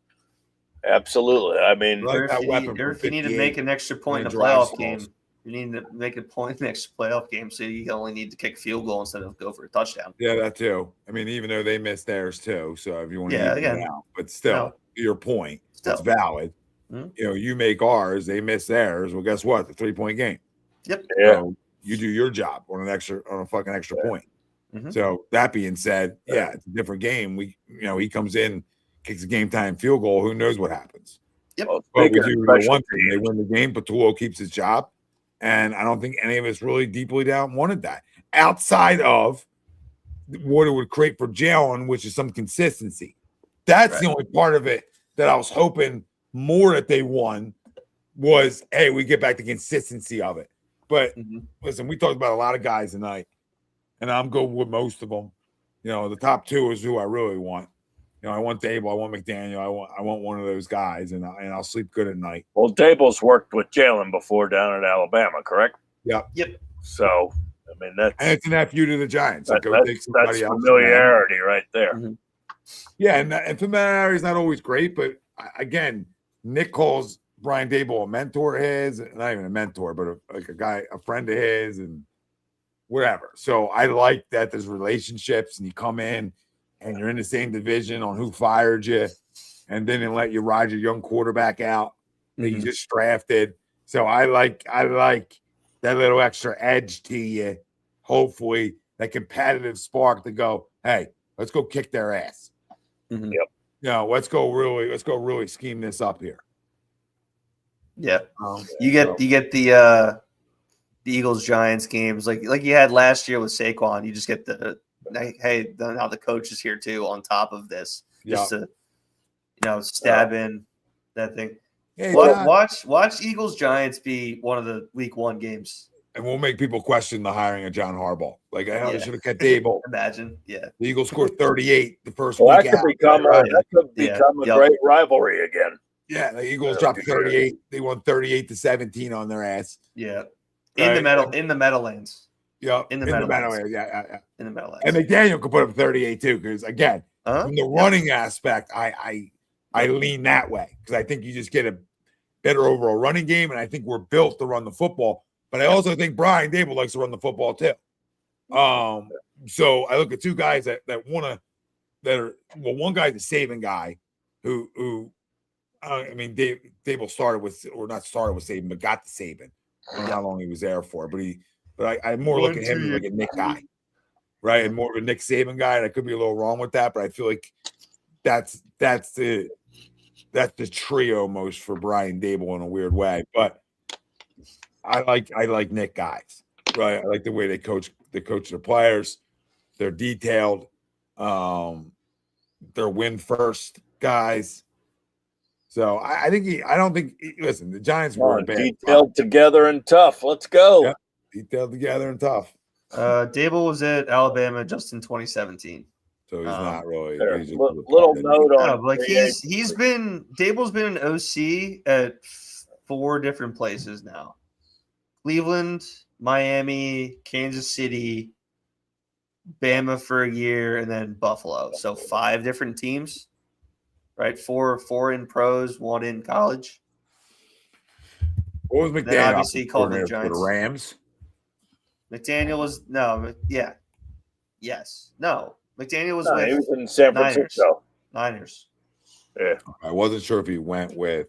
Absolutely. If you need to make an extra point in a playoff game, you need to make a point in the next playoff game, so you only need to kick a field goal instead of go for a touchdown. Yeah, that too. Even though they missed theirs too, so if you want to it out, but still, your point, it's valid. You make ours, they miss theirs. Well, guess what? The 3-point game. Yep. Yeah. So you do your job on a fucking extra point. So that being said, it's a different game. He comes in, kicks a game time field goal. Who knows what happens? Yep. Well, But we speaking do of know special one thing: they teams, win the game. Patullo keeps his job, and I don't think any of us really deeply down wanted that outside of what it would create for Jalen, which is some consistency. That's the only part of it that I was hoping more that they won was, hey, we get back the consistency of it. But listen, we talked about a lot of guys tonight, and I'm good with most of them. You know, the top two is who I really want. You know, I want Dable, I want McDaniel, I want one of those guys, and I'll sleep good at night. well, Dable's worked with Jalen before down at Alabama, correct? Yep. So, I mean, And it's a nephew to the Giants. that's Take somebody else. familiarity right there. Yeah, and familiarity is not always great, but again, Nick calls Brian Dable a mentor of his, not even a mentor, but a friend of his, and whatever. So I like that there's relationships, and you come in and you're in the same division on who fired you, and then they let you ride your young quarterback out that you just drafted. So I like that little extra edge to you. Hopefully, that competitive spark to go, hey, let's go kick their ass. Yep. You know, let's go really scheme this up here. Yeah. You get the Eagles Giants games like you had last year with Saquon. You just get now the coach is here too on top of this, just to stab in that thing. Hey, watch Eagles Giants be one of the week 1 games, and we'll make people question the hiring of John Harbaugh. Like, I should have kept Dable. Imagine, the Eagles scored 38 the first Well, week. that could become a great rivalry again. Yeah, the Eagles dropped 38. They won 38-17 on their ass. Yeah, in the Meadowlands. Yeah, in the Meadowlands. Yeah. In the Meadowlands. And McDaniel could put up 38 too, because again, from the running aspect, I lean that way because I think you just get a better overall running game, and I think we're built to run the football. But I also think Brian Dable likes to run the football too. So I look at two guys that one guy's a saving guy who Dable started with, or not started with Saban, but got the Saban. I don't know how long he was there for, but I more look at him as like a Nick guy, right? And more of a Nick Saban guy. And I could be a little wrong with that, but I feel like that's the trio most for Brian Dable in a weird way. But I like Nick guys, right? I like the way they coach the players. They're detailed. They're win first guys. So I don't think listen, the Giants were detailed together and tough. Let's go. Yeah, detailed together and tough. Dable was at Alabama just in 2017. So he's not really little note on like Dable's been an OC at 4 different places now. Cleveland, Miami, Kansas City, Bama for a year, and then Buffalo. So 5 different teams. Right, 4 in pros, 1 in college. What was McDaniel? Then obviously called the Giants. For the Rams. McDaniel was McDaniel was he was in San Francisco. Niners. Yeah, I wasn't sure if he went with.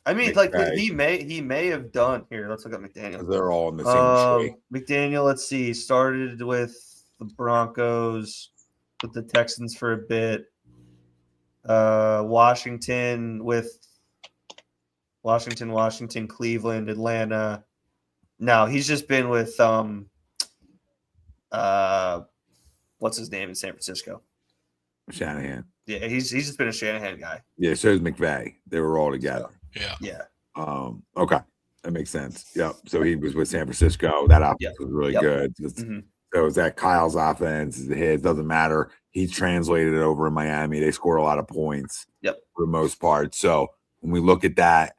I mean, McVay. he may have done here. Let's look at McDaniel. They're all in the same tree. McDaniel, let's see, started with the Broncos, with the Texans for a bit. Washington, Cleveland, Atlanta. No, he's just been with what's his name in San Francisco? Shanahan. Yeah, he's just been a Shanahan guy. Yeah, so is McVay. They were all together. Yeah. Okay. That makes sense. Yep. So he was with San Francisco. That offense was really good. So is that Kyle's offense? Is it his? Doesn't matter. He's translated it over in Miami. They scored a lot of points for the most part. So when we look at that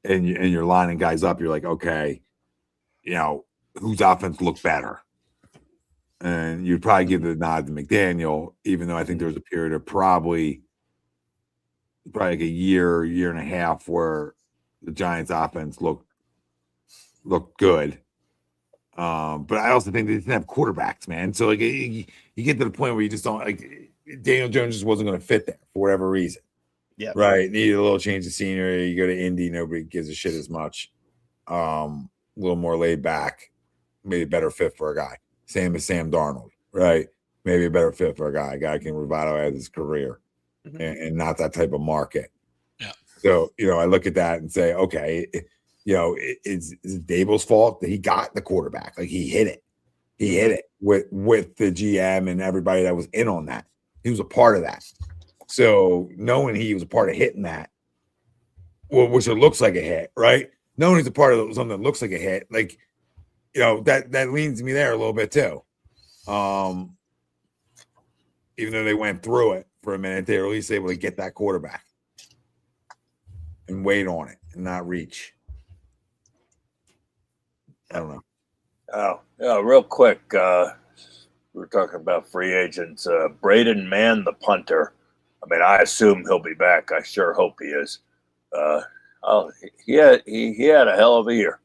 and you're lining guys up, you're like, okay, whose offense looked better? And you'd probably give the nod to McDaniel, even though I think there was a period of probably like a year and a half where the Giants offense looked good. But I also think they didn't have quarterbacks, man. So like you get to the point where you just don't like Daniel Jones just wasn't going to fit there for whatever reason. Yeah. Right. Needed a little change of scenery. You go to Indy, nobody gives a shit as much. A little more laid back, maybe a better fit for a guy. Same as Sam Darnold, right? Maybe a better fit for a guy. A guy can revitalize his career and not that type of market. Yeah. So, I look at that and say, okay, is it Dable's fault that he got the quarterback? Like he hit it. He hit it with the GM and everybody that was in on that. He was a part of that. So knowing he was a part of hitting that, which it looks like a hit, right? Knowing he's a part of something that looks like a hit, like, that leans me there a little bit too. Even though they went through it for a minute, they were at least able to get that quarterback and wait on it and not reach. I don't know. Oh, yeah, real quick. We were talking about free agents. Braden Mann, the punter. I mean, I assume he'll be back. I sure hope he is. He had a hell of a year.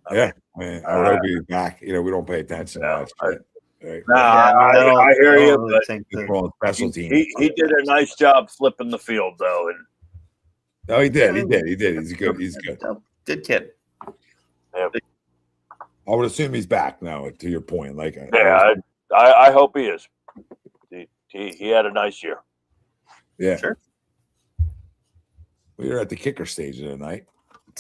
I hope he's back. We don't pay attention to that shit. Right? I hear you, really but special team. He did a nice job flipping the field, though. And no, he did. He's good. He's good. Good kid. Yeah. I would assume he's back now. To your point, I hope he is. He had a nice year. Yeah, sure. We were at the kicker stage of the night.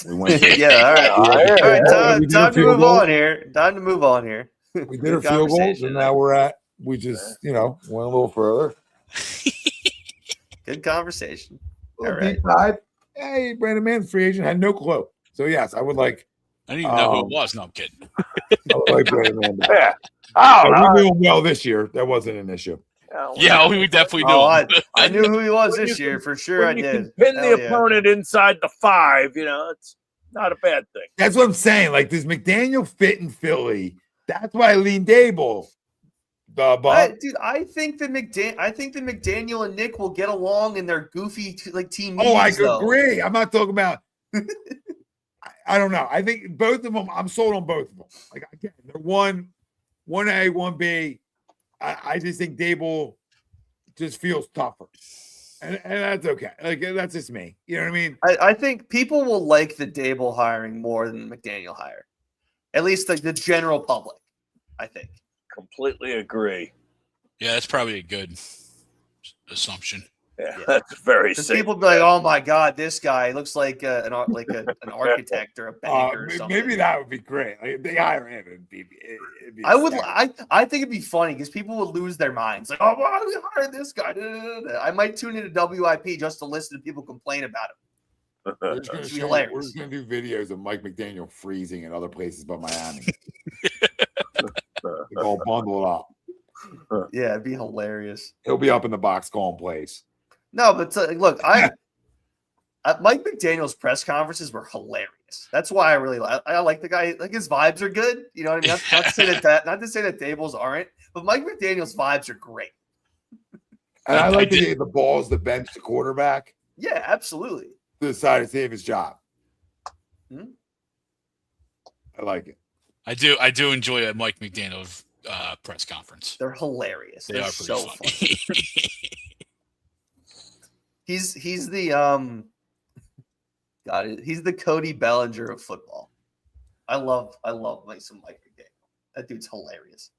We went. Yeah, all right. Time to move on here. We did a field goal, and now we just went a little further. Good conversation. All right. Hey, Brandon Mann's free agent. Had no clue. So yes, I would like. I didn't even know who it was. No, I'm kidding. I would like Brandon Mann. Yeah. We knew him well this year. That wasn't an issue. Yeah, we definitely knew him. I knew who he was this year for sure. I did. Pin the opponent inside the 5. It's not a bad thing. That's what I'm saying. Like, does McDaniel fit in Philly? That's why I lean Dable. Dude, I think that McDaniel and Nick will get along in their goofy team. Oh, I agree. I'm not talking about. I don't know. I think both of them. I'm sold on both of them. Like, again, they're 1A, 1B. I just think Dable just feels tougher, and that's okay. Like, that's just me. You know what I mean? I think people will like the Dable hiring more than McDaniel hire, at least like the general public. I think. Completely agree. Yeah, that's probably a good assumption. Yeah, that's very safe. People be like, "Oh my God, this guy looks like an architect or a banker or something." Maybe that would be great. Like, if they hire him, it'd be I think it'd be funny because people would lose their minds. Like, "Oh, why do we hire this guy?" I might tune into WIP just to listen to people complain about him. We're just gonna do videos of Mike McDaniel freezing in other places but Miami. All bundled up. Yeah, it'd be hilarious. He'll be up in the box calling plays. No, but look, Mike McDaniel's press conferences were hilarious. That's why I like the guy. Like, his vibes are good. You know what I mean? Not to say that Dable's aren't, but Mike McDaniel's vibes are great. And I like to get the balls to bench the quarterback. Yeah, absolutely. To decide to save his job. I like it. I do enjoy a Mike McDaniel press conference. They're hilarious. They're so funny. He's the he's the Cody Bellinger of football. I love some Mike McDaniel. That dude's hilarious.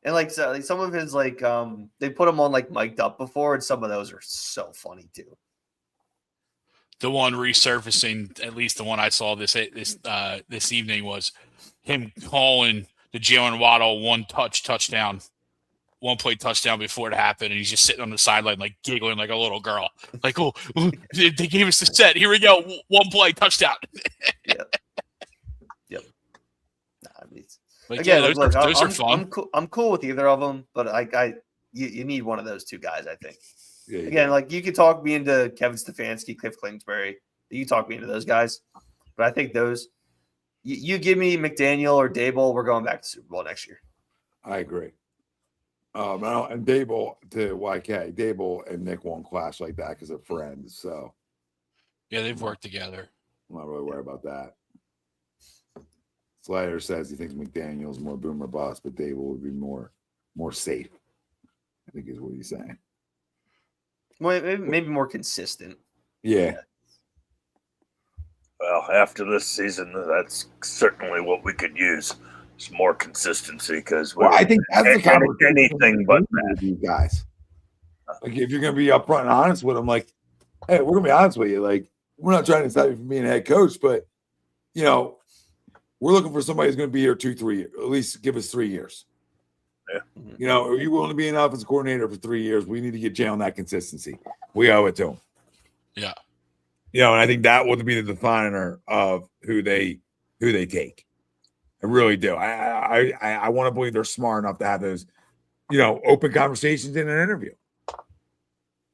And some of his they put him on mic'd up before, and some of those are so funny too. The one resurfacing, at least the one I saw this evening, was him calling the Jalen Waddle one play touchdown before it happened, and he's just sitting on the sideline giggling like a little girl. Like, oh, they gave us the set. Here we go, one play touchdown. Yep. Those are fun. I'm cool with either of them, but you need one of those two guys, I think. Yeah, Again, you could talk me into Kevin Stefanski, Cliff Kingsbury. You can talk me into those guys. But I think those you give me McDaniel or Dable, we're going back to Super Bowl next year. I agree. And Dable to YK, Dable and Nick won't clash like that because they're friends. So yeah, they've worked together. I'm not really worried about that. Slater says he thinks McDaniel's more boom or bust, but Dable would be more safe. I think is what he's saying. Well, maybe more consistent. Yeah. Well, after this season, that's certainly what we could use. It's more consistency because I think that's the anything but that. You guys. Like, if you're going to be upfront and honest with them, like, hey, we're going to be honest with you. Like, we're not trying to stop you from being a head coach, but, you know, we're looking for somebody who's going to be here 2-3 years. At least give us 3 years. Yeah. You know, are you willing to be an offensive coordinator for 3 years? We need to get Jay on that consistency. We owe it to him. Yeah. You know, and I think that would be the definer of who they take. I really do. I want to believe they're smart enough to have those, you know, open conversations in an interview.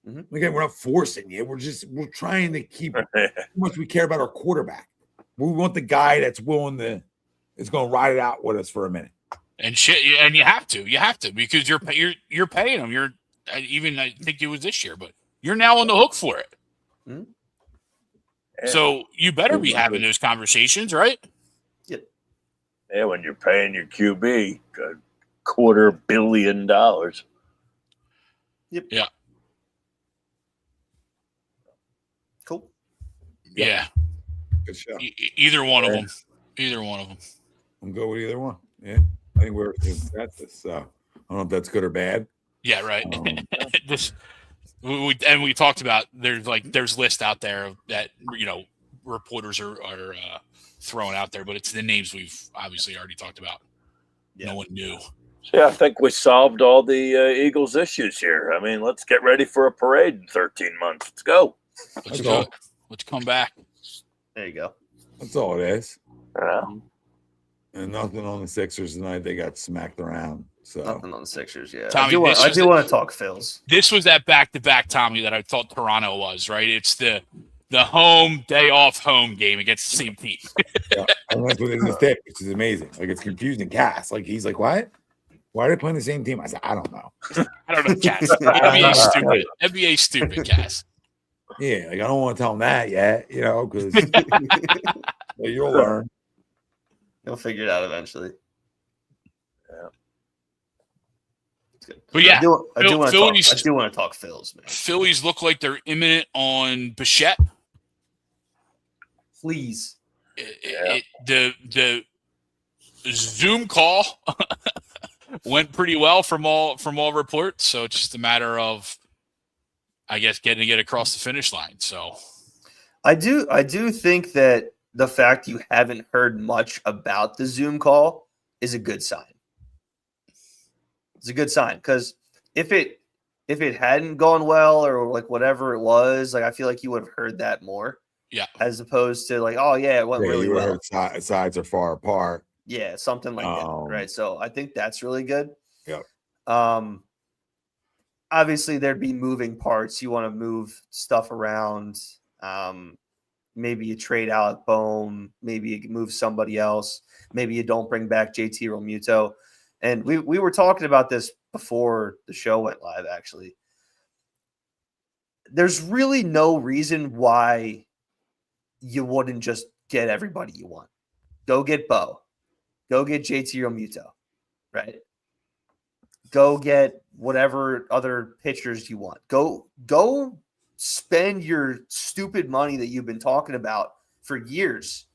Mm-hmm. Again, we're not forcing you. We're trying to keep how much we care about our quarterback. We want the guy that's willing to is going to ride it out with us for a minute. And shit, and you have to because you're paying them. I think it was this year, but you're now on the hook for it. Mm-hmm. So you better be having those conversations, right? Yep. Yeah, when you're paying your QB $250 million. Yep. Yeah. Cool. Yeah. Good show. Either one of them. Either one of them. I'm good with either one. Yeah. I think we're at this. I don't know if that's good or bad. Yeah, right. We talked about there's lists out there that, you know, reporters are throwing out there, but it's the names we've obviously already talked about. Yeah. No one knew. Yeah, I think we solved all the Eagles' issues here. I mean, let's get ready for a parade in 13 months. Let's go. Let's go. Let's come back. There you go. That's all it is. Yeah. And nothing on the Sixers tonight. They got smacked around. So nothing on the Sixers, yeah. Tommy, I do want to talk Phils. This was that back-to-back, Tommy, that I thought Toronto was, right? It's the home day off home game against the same team. Yeah, and that's what it is, which is amazing. Like, it's confusing Cass. Like, he's like, what? Why are they playing the same team? I said, I don't know. I don't know, Cass. NBA stupid. NBA stupid, Cass. Yeah, like, I don't want to tell him that yet, you know, because you'll learn. You'll figure it out eventually. Yeah. But yeah, I do want to talk Phils, man. Phillies look like they're imminent on Bichette. Please. The Zoom call went pretty well from all reports, so it's just a matter of, I guess, getting it across the finish line. So I do think that the fact you haven't heard much about the Zoom call is a good sign. It's a good sign, because if it hadn't gone well, or like whatever it was, like, I feel like you would have heard that more. Yeah. As opposed to like, oh yeah, it went really well. Sides are far apart. Yeah, something like that, right? So I think that's really good. Yeah. Obviously there'd be moving parts. You want to move stuff around. Maybe you trade Alec Bohm. Maybe you move somebody else. Maybe you don't bring back JT Realmuto. And we were talking about this before the show went live, actually. There's really no reason why you wouldn't just get everybody you want. Go get Bo. Go get JT Realmuto, right? Go get whatever other pitchers you want. Go spend your stupid money that you've been talking about for years,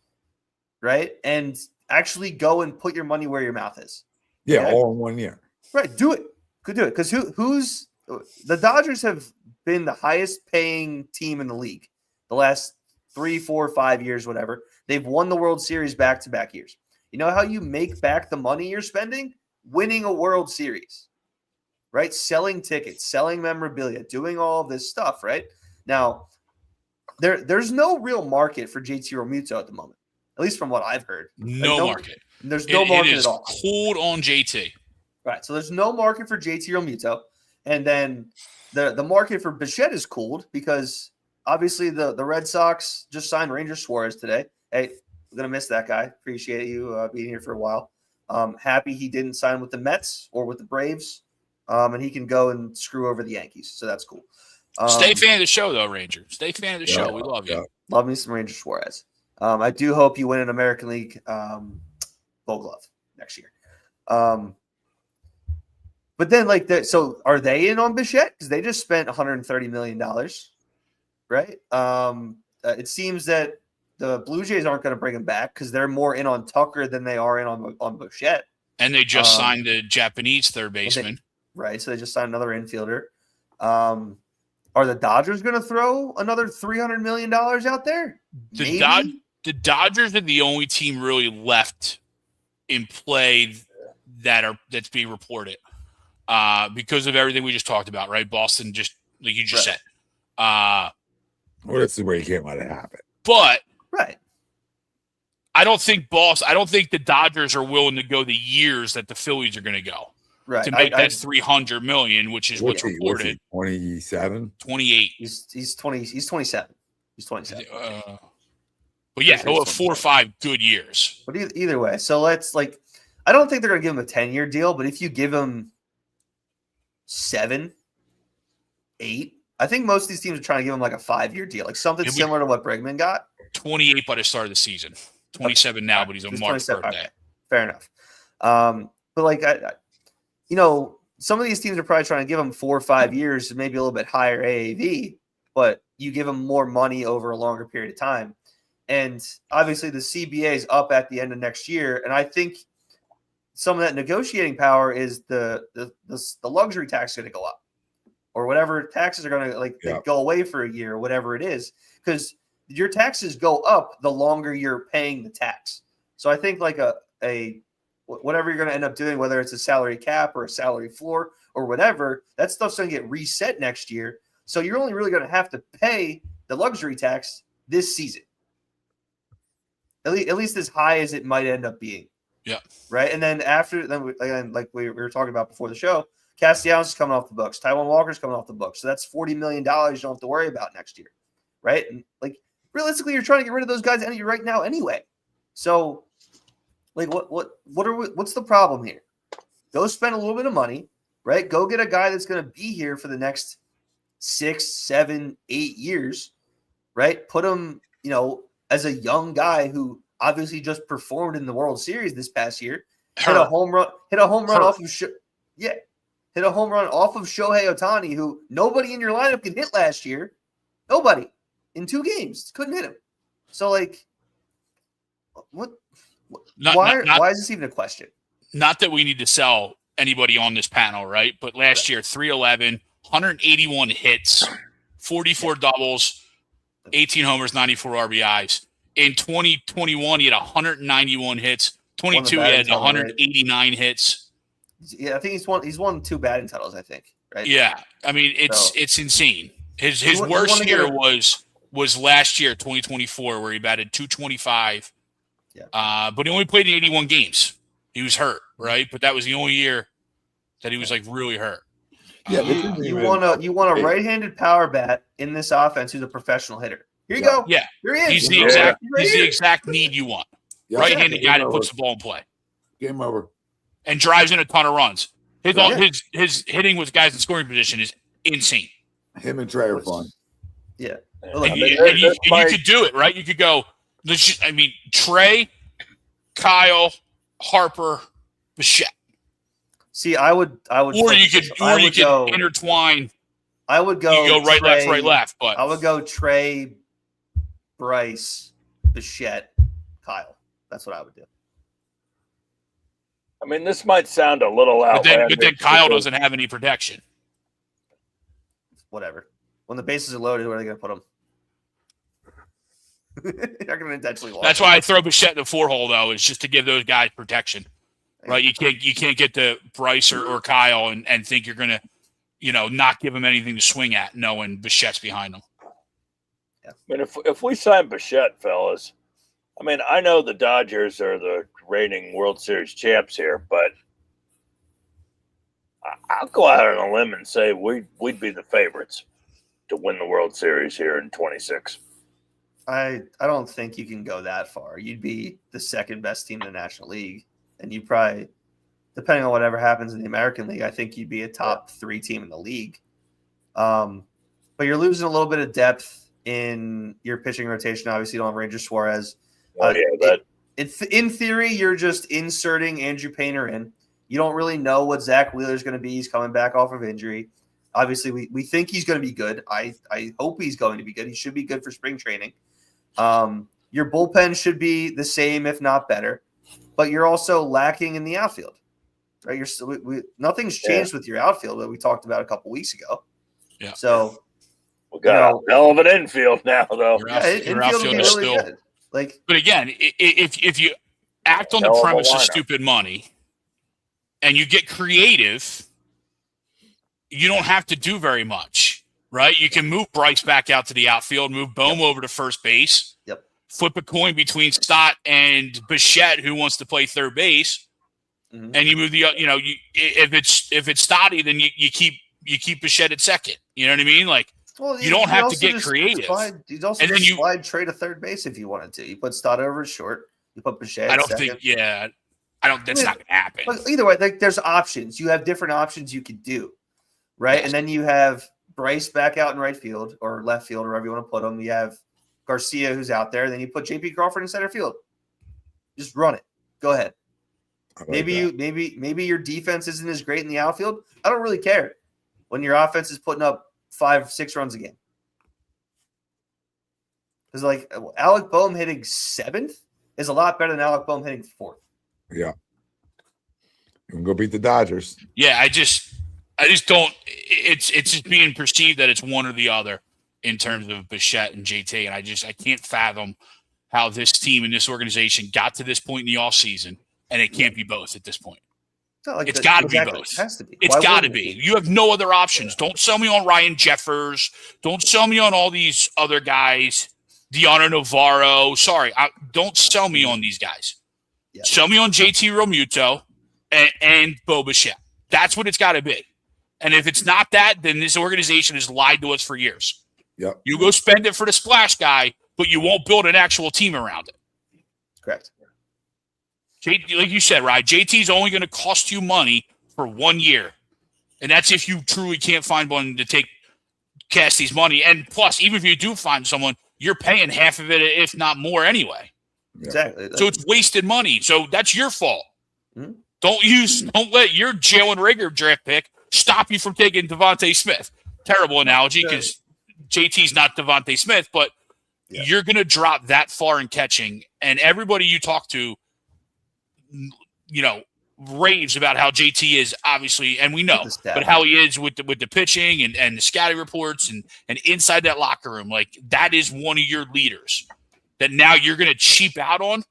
right? And actually go and put your money where your mouth is. Yeah, okay? all in 1 year. Right, do it. Could do it. Because who's the Dodgers have been the highest paying team in the league the last 3, 4, 5 years, whatever. They've won the World Series back-to-back years. You know how you make back the money you're spending? Winning a World Series, right? Selling tickets, selling memorabilia, doing all of this stuff, right? Now, there's no real market for JT Realmuto at the moment, at least from what I've heard. No market. There's no market at all. It is cooled on JT. Right, so there's no market for JT Realmuto. And then the market for Bichette is cooled because obviously the Red Sox just signed Ranger Suarez today. Hey, we're going to miss that guy. Appreciate you being here for a while. Happy he didn't sign with the Mets or with the Braves, and he can go and screw over the Yankees. So that's cool. Stay fan of the show, though, Ranger. Stay fan of the show. We love you. Yeah. Love me some Ranger Suarez. I do hope you win an American League Gold Glove next year. But then, like, so are they in on Bichette? Because they just spent $130 million, right? It seems that the Blue Jays aren't going to bring him back because they're more in on Tucker than they are in on Bichette. And they just signed a Japanese third baseman. Right, so they just signed another infielder. Are the Dodgers going to throw another $300 million out there? The Dodgers are the only team really left in play that's being reported because of everything we just talked about, right? Boston, just like you just said. Well, that's the way you can't let it happen. But right. I don't think the Dodgers are willing to go the years that the Phillies are going to go. Right. To make that $300 million, which is what's reported. 27? 28. He's 20. He's 27. He's 27. But yeah, he'll have 4 or 5 good years. But either way, so let's I don't think they're going to give him a 10-year deal, but if you give him 7, 8, I think most of these teams are trying to give him like a 5-year deal, like something similar to what Bregman got. 28 by the start of the season. 27 now, but he's on March birthday. Okay. Fair enough. But some of these teams are probably trying to give him 4 or 5 years, maybe a little bit higher AAV, but you give him more money over a longer period of time. And obviously the CBA is up at the end of next year. And I think some of that negotiating power is the luxury tax is going to go up, or whatever taxes are going to go away for a year or whatever it is, because your taxes go up the longer you're paying the tax. So I think like a whatever you're going to end up doing, whether it's a salary cap or a salary floor or whatever, that stuff's going to get reset next year. So you're only really going to have to pay the luxury tax this season, at least as high as it might end up being. Yeah. Right. And then like we were talking about before the show, Castellanos is coming off the books. Taijuan Walker's coming off the books. So that's $40 million you don't have to worry about next year. Right. And realistically, you're trying to get rid of those guys right now anyway. So what's the problem here? Go spend a little bit of money, right? Go get a guy that's going to be here for the next 6, 7, 8 years, right? Put him, as a young guy who obviously just performed in the World Series this past year. Hit a home run off of Shohei Ohtani, who nobody in your lineup can hit last year. Nobody in 2 games couldn't hit him. So why is this even a question? Not that we need to sell anybody on this panel, right? But last year, 311, 181 hits, 44 doubles, 18 homers, 94 RBIs. In 2021, he had 191 hits. 22, he had 189 hits. Yeah, I think he's won 2 batting titles, I think. Right? Yeah, I mean it's insane. His worst year was last year, 2024, where he batted 225. Yeah. But he only played in 81 games. He was hurt, right? But that was the only year that he was really hurt. Yeah, you want a right-handed power bat in this offense who's a professional hitter. Here you go. Yeah, here he is. He's the exact need you want. Yeah, right-handed guy that puts the ball in play. Game over. And drives in a ton of runs. His hitting with guys in scoring position is insane. Him and Trey are fun. Yeah. And you could do it, right? You could go, Trey, Kyle, Harper, Bichette. See, I would. Or you could intertwine. I would go. You go right, Trey, left, right, left. But I would go Trey, Bryce, Bichette, Kyle. That's what I would do. I mean, this might sound a little outlandish. But then Kyle doesn't have any protection. Whatever. When the bases are loaded, where are they going to put them? You're going to intentionally walk. That's why I throw Bichette in the 4-hole, though, is just to give those guys protection. Right? You can't get to Bryce or Kyle and think you're going to, not give them anything to swing at, knowing Bichette's behind them. Yeah. I mean, if we sign Bichette, fellas, I know the Dodgers are the reigning World Series champs here, but I'll go out on a limb and say we'd be the favorites to win the World Series here in 26. I don't think you can go that far. You'd be the second best team in the National League, and you probably, depending on whatever happens in the American League, I think you'd be a top 3 team in the league. But you're losing a little bit of depth in your pitching rotation. Obviously, you don't have Ranger Suarez. In theory, you're just inserting Andrew Painter in. You don't really know what Zach Wheeler's going to be. He's coming back off of injury. Obviously, we think he's going to be good. I hope he's going to be good. He should be good for spring training. Your bullpen should be the same, if not better. But you're also lacking in the outfield. Right? Nothing's changed with your outfield that we talked about a couple weeks ago. Yeah. So we got a hell of an infield now, though. Your outfield is really still good. Like, but again, if you act on the premise of stupid money and you get creative, you don't have to do very much, right? You can move Bryce back out to the outfield, move Bohm over to first base, flip a coin between Stott and Bichette, who wants to play third base, and you move if it's Stotty, then you keep Bichette at second. You know what I mean? Like, you don't have to get creative. You'd also slide trade to third base if you wanted to. You put Stott over short. You put Bichette. That's not going to happen. But either way, like, there's options. You have different options you could do, right? Yes. And then you have Bryce back out in right field or left field, or wherever you want to put him. You have Garcia, who's out there. Then you put JP Crawford in center field. Just run it. Go ahead. Maybe your defense isn't as great in the outfield. I don't really care when your offense is putting up 5-6 runs a game. Because, like, Alec Boehm hitting 7th is a lot better than Alec Boehm hitting 4th. Yeah. You can go beat the Dodgers. Yeah, I just don't. It's just being perceived that it's one or the other in terms of Bichette and JT, and I can't fathom how this team and this organization got to this point in the offseason, and it can't be both at this point. It's got to be both. It has to be. It's got to be. You have no other options. Don't sell me on Ryan Jeffers. Don't sell me on all these other guys. Deanna Navarro. Sorry, don't sell me on these guys. Yeah. Sell me on JT Realmuto and Bo Bichette. That's what it's got to be. And if it's not that, then this organization has lied to us for years. Yep. You go spend it for the splash guy, but you won't build an actual team around it. Correct. Like you said, right? JT's only going to cost you money for 1 year. And that's if you truly can't find one to take Cassidy's money. And plus, even if you do find someone, you're paying half of it, if not more, anyway. Exactly. So it's wasted money. So that's your fault. Mm-hmm. Don't let your Jalen Rager draft pick stop you from taking Devontae Smith. Terrible analogy because JT's not Devontae Smith, but you're going to drop that far in catching. And everybody you talk to, raves about how JT is obviously, and we know, but how he is with the pitching and the scouting reports and inside that locker room. Like, that is one of your leaders that now you're going to cheap out on.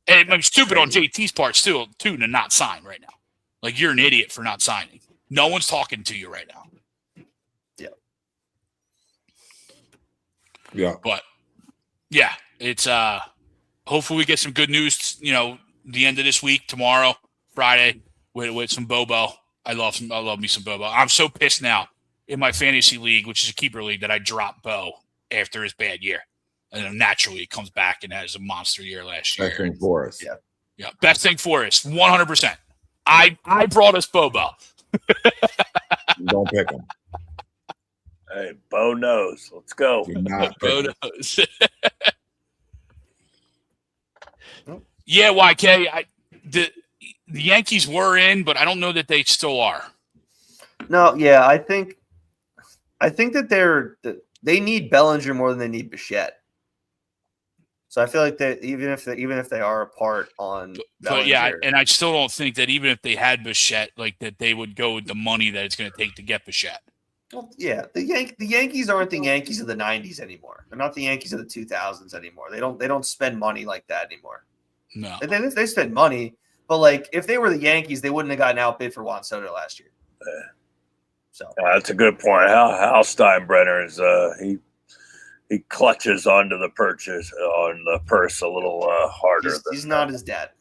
And it's stupid on JT's part too to not sign right now. Like, you're an idiot for not signing. No one's talking to you right now. Yeah. But yeah, it's hopefully we get some good news, the end of this week, tomorrow, Friday, with some Bobo. I love me some Bobo. I'm so pissed now in my fantasy league, which is a keeper league, that I dropped Bo after his bad year. And then naturally he comes back and has a monster year last year. Best thing for us. Yeah. Best thing for us. 100%. I brought us Bobo. Don't pick him. Hey, Bo knows. Let's go. Bo knows. Yeah, YK. The Yankees were in, but I don't know that they still are. No, yeah, I think that they need Bellinger more than they need Bichette. So I feel like that even if they are apart on Bellinger, yeah, and I still don't think that even if they had Bichette, like, that they would go with the money that it's going to take to get Bichette. Well, yeah, the Yankees aren't the Yankees of the 90s anymore. They're not the Yankees of the 2000s anymore. They don't spend money like that anymore. No, they spend money, but, like, if they were the Yankees, they wouldn't have gotten outbid for Juan Soto last year. So that's a good point. Hal Steinbrenner is he clutches onto the purse a little harder. He's not his dad.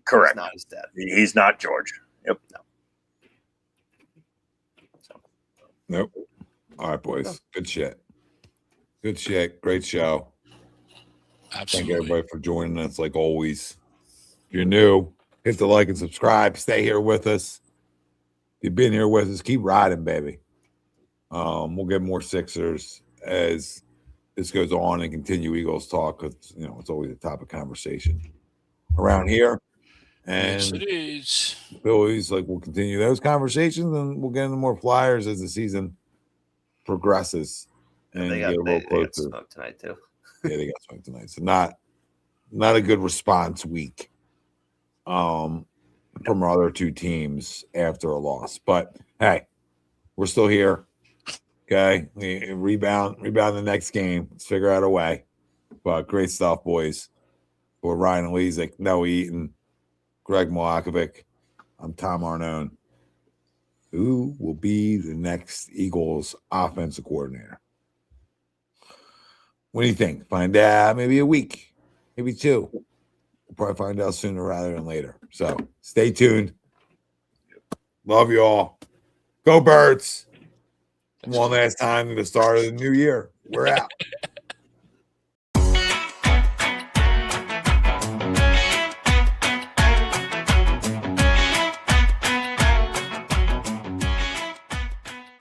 Correct. He's not his dad. He's not George. Yep. No. Nope. All right, boys. Good shit. Good shit. Great show. Absolutely. Thank everybody for joining us, like always. If you're new, hit the like and subscribe. Stay here with us. If you've been here with us, keep riding, baby. We'll get more Sixers as this goes on and continue Eagles talk, because it's always a topic of conversation around here. And yes, it is. Phillies, we'll continue those conversations, and we'll get into more Flyers as the season progresses and they get a little closer. Got smoked tonight too. Yeah, they got smoked tonight. So not a good response week from our other two teams after a loss. But hey, We're still here. Okay. We rebound the next game. Let's figure out a way. But great stuff, boys. For Ryan Lezik, Noah Eaton, Greg Malakovic, I'm Tom Arnone. Who will be the next Eagles offensive coordinator? What do you think? Find out maybe a week, maybe 2. We'll probably find out sooner rather than later. So stay tuned. Love you all. Go Birds. One last time at the start of the new year. We're out.